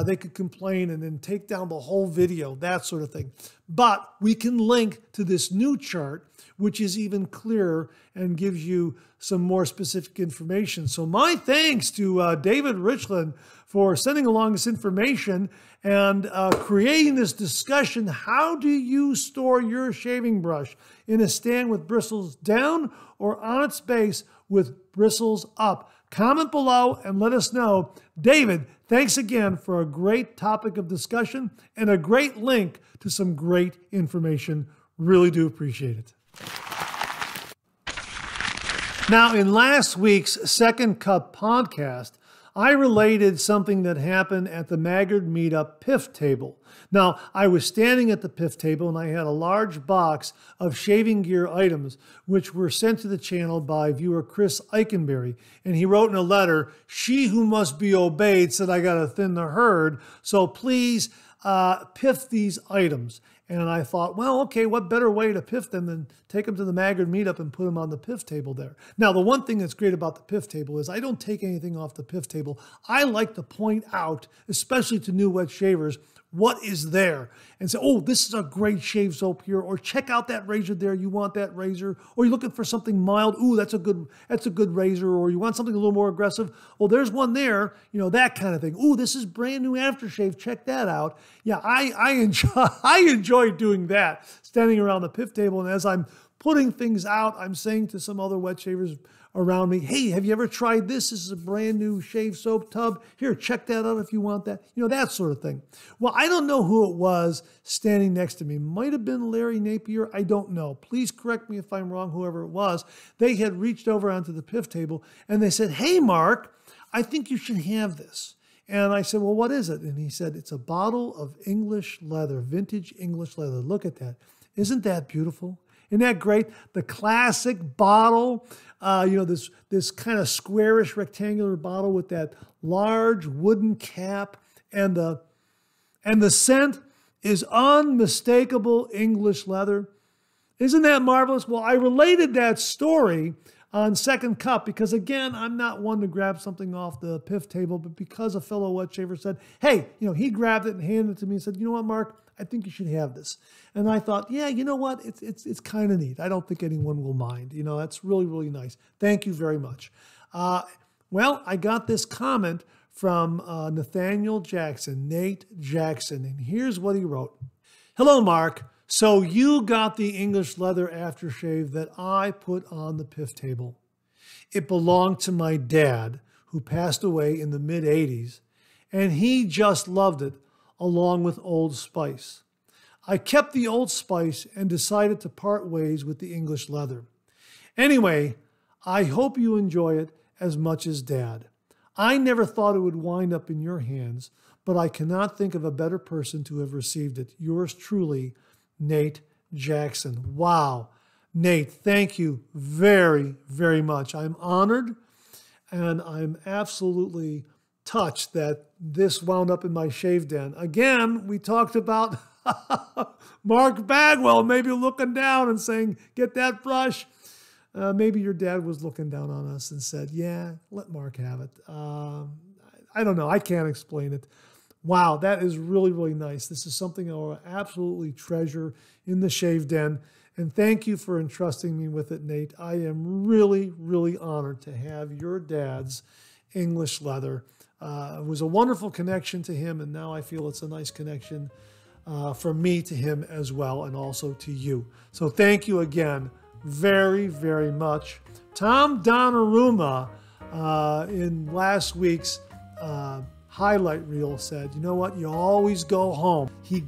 they could complain and then take down the whole video, that sort of thing. But we can link to this new chart, which is even clearer and gives you some more specific information. So my thanks to David Richland for sending along this information and creating this discussion. How do you store your shaving brush? In a stand with bristles down or on its base with bristles up? Comment below and let us know. David, thanks again for a great topic of discussion and a great link to some great information. Really do appreciate it. Now, in last week's Second Cup podcast, I related something that happened at the Maggard Meetup PIF table. Now, I was standing at the PIF table and I had a large box of shaving gear items which were sent to the channel by viewer Chris Eikenberry. And he wrote in a letter, "She who must be obeyed said I got to thin the herd, so please PIF these items." And I thought, well, okay, what better way to PIF them than take them to the Maggard Meetup and put them on the PIF table there. Now, the one thing that's great about the PIF table is I don't take anything off the PIF table. I like to point out, especially to new wet shavers, what is there and say, oh, this is a great shave soap here, or check out that razor there. You want that razor, or you're looking for something mild. Ooh, that's a good razor, or you want something a little more aggressive. Oh, there's one there, you know, that kind of thing. Ooh, this is brand new aftershave. Check that out. Yeah, I enjoy doing that, standing around the PIF table, and as I'm putting things out, I'm saying to some other wet shavers around me, hey, have you ever tried this? This is a brand new shave soap tub. Here, check that out if you want that. You know, that sort of thing. Well, I don't know who it was standing next to me. Might have been Larry Napier. I don't know. Please correct me if I'm wrong, whoever it was. They had reached over onto the PIF table and they said, hey, Mark, I think you should have this. And I said, well, what is it? And he said, it's a bottle of English leather, vintage English leather. Look at that. Isn't that beautiful? Isn't that great? The classic bottle, this kind of squarish rectangular bottle with that large wooden cap, and the scent is unmistakable English leather. Isn't that marvelous? Well, I related that story on Second Cup because, again, I'm not one to grab something off the PIF table, but because a fellow wet shaver said, hey, he grabbed it and handed it to me and said, you know what, Mark, I think you should have this. And I thought, yeah, you know what? It's kind of neat. I don't think anyone will mind. That's really, really nice. Thank you very much. Well, I got this comment from Nathaniel Jackson, Nate Jackson, and here's what he wrote. Hello, Mark. So you got the English leather aftershave that I put on the PIF table. It belonged to my dad, who passed away in the mid-'80s, and he just loved it, along with Old Spice. I kept the Old Spice and decided to part ways with the English leather. Anyway, I hope you enjoy it as much as Dad. I never thought it would wind up in your hands, but I cannot think of a better person to have received it. Yours truly, Nate Jackson. Wow. Nate, thank you very, very much. I'm honored, and I'm absolutely touched that this wound up in my shave den. Again, we talked about Mark Bagwell maybe looking down and saying, get that brush. maybe your dad was looking down on us and said, yeah, let Mark have it. I don't know. I can't explain it. Wow, that is really, really nice. This is something I will absolutely treasure in the Shave Den. And thank you for entrusting me with it, Nate. I am really, really honored to have your dad's English leather. It was a wonderful connection to him, and now I feel it's a nice connection from me to him as well, and also to you. So thank you again very, very much. Tom Donnarumma in last week's highlight reel said, you know what, you always go home. He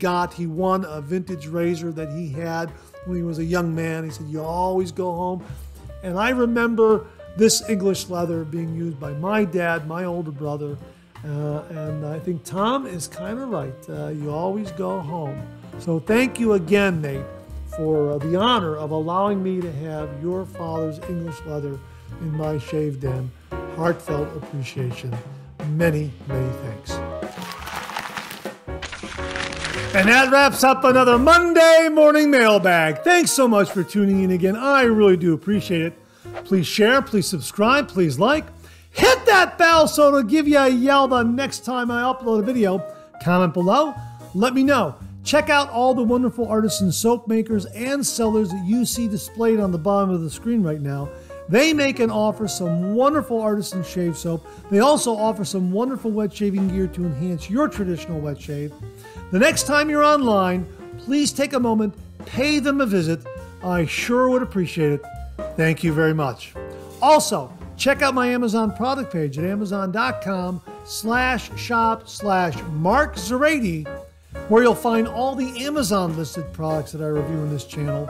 won a vintage razor that he had when he was a young man. He said, you always go home. And I remember this English leather being used by my dad, my older brother, and I think Tom is kind of right. You always go home. So thank you again, Nate, for the honor of allowing me to have your father's English leather in my Shave Den. Heartfelt appreciation. Many, many thanks. And that wraps up another Monday Morning Mailbag. Thanks so much for tuning in again. I really do appreciate it. Please share, please subscribe, please like. Hit that bell so it'll give you a yell the next time I upload a video. Comment below. Let me know. Check out all the wonderful artisan soap makers and sellers that you see displayed on the bottom of the screen right now. They make and offer some wonderful artisan shave soap. They also offer some wonderful wet shaving gear to enhance your traditional wet shave. The next time you're online, please take a moment, pay them a visit. I sure would appreciate it. Thank you very much. Also, check out my Amazon product page at amazon.com/shop/Mark Zerady, where you'll find all the Amazon listed products that I review in this channel,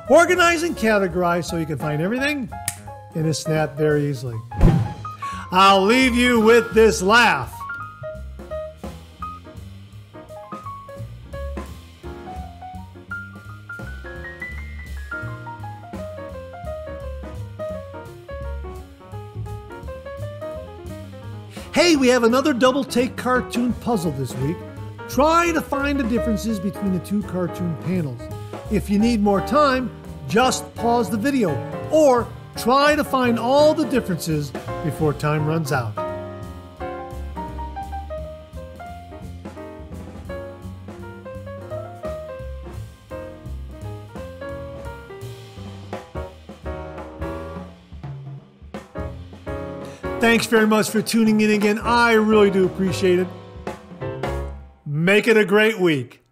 organized and categorized so you can find everything in a snap very easily. I'll leave you with this laugh. Hey, we have another double take cartoon puzzle this week. Try to find the differences between the two cartoon panels. If you need more time, just pause the video or try to find all the differences before time runs out. Thanks very much for tuning in again. I really do appreciate it. Make it a great week.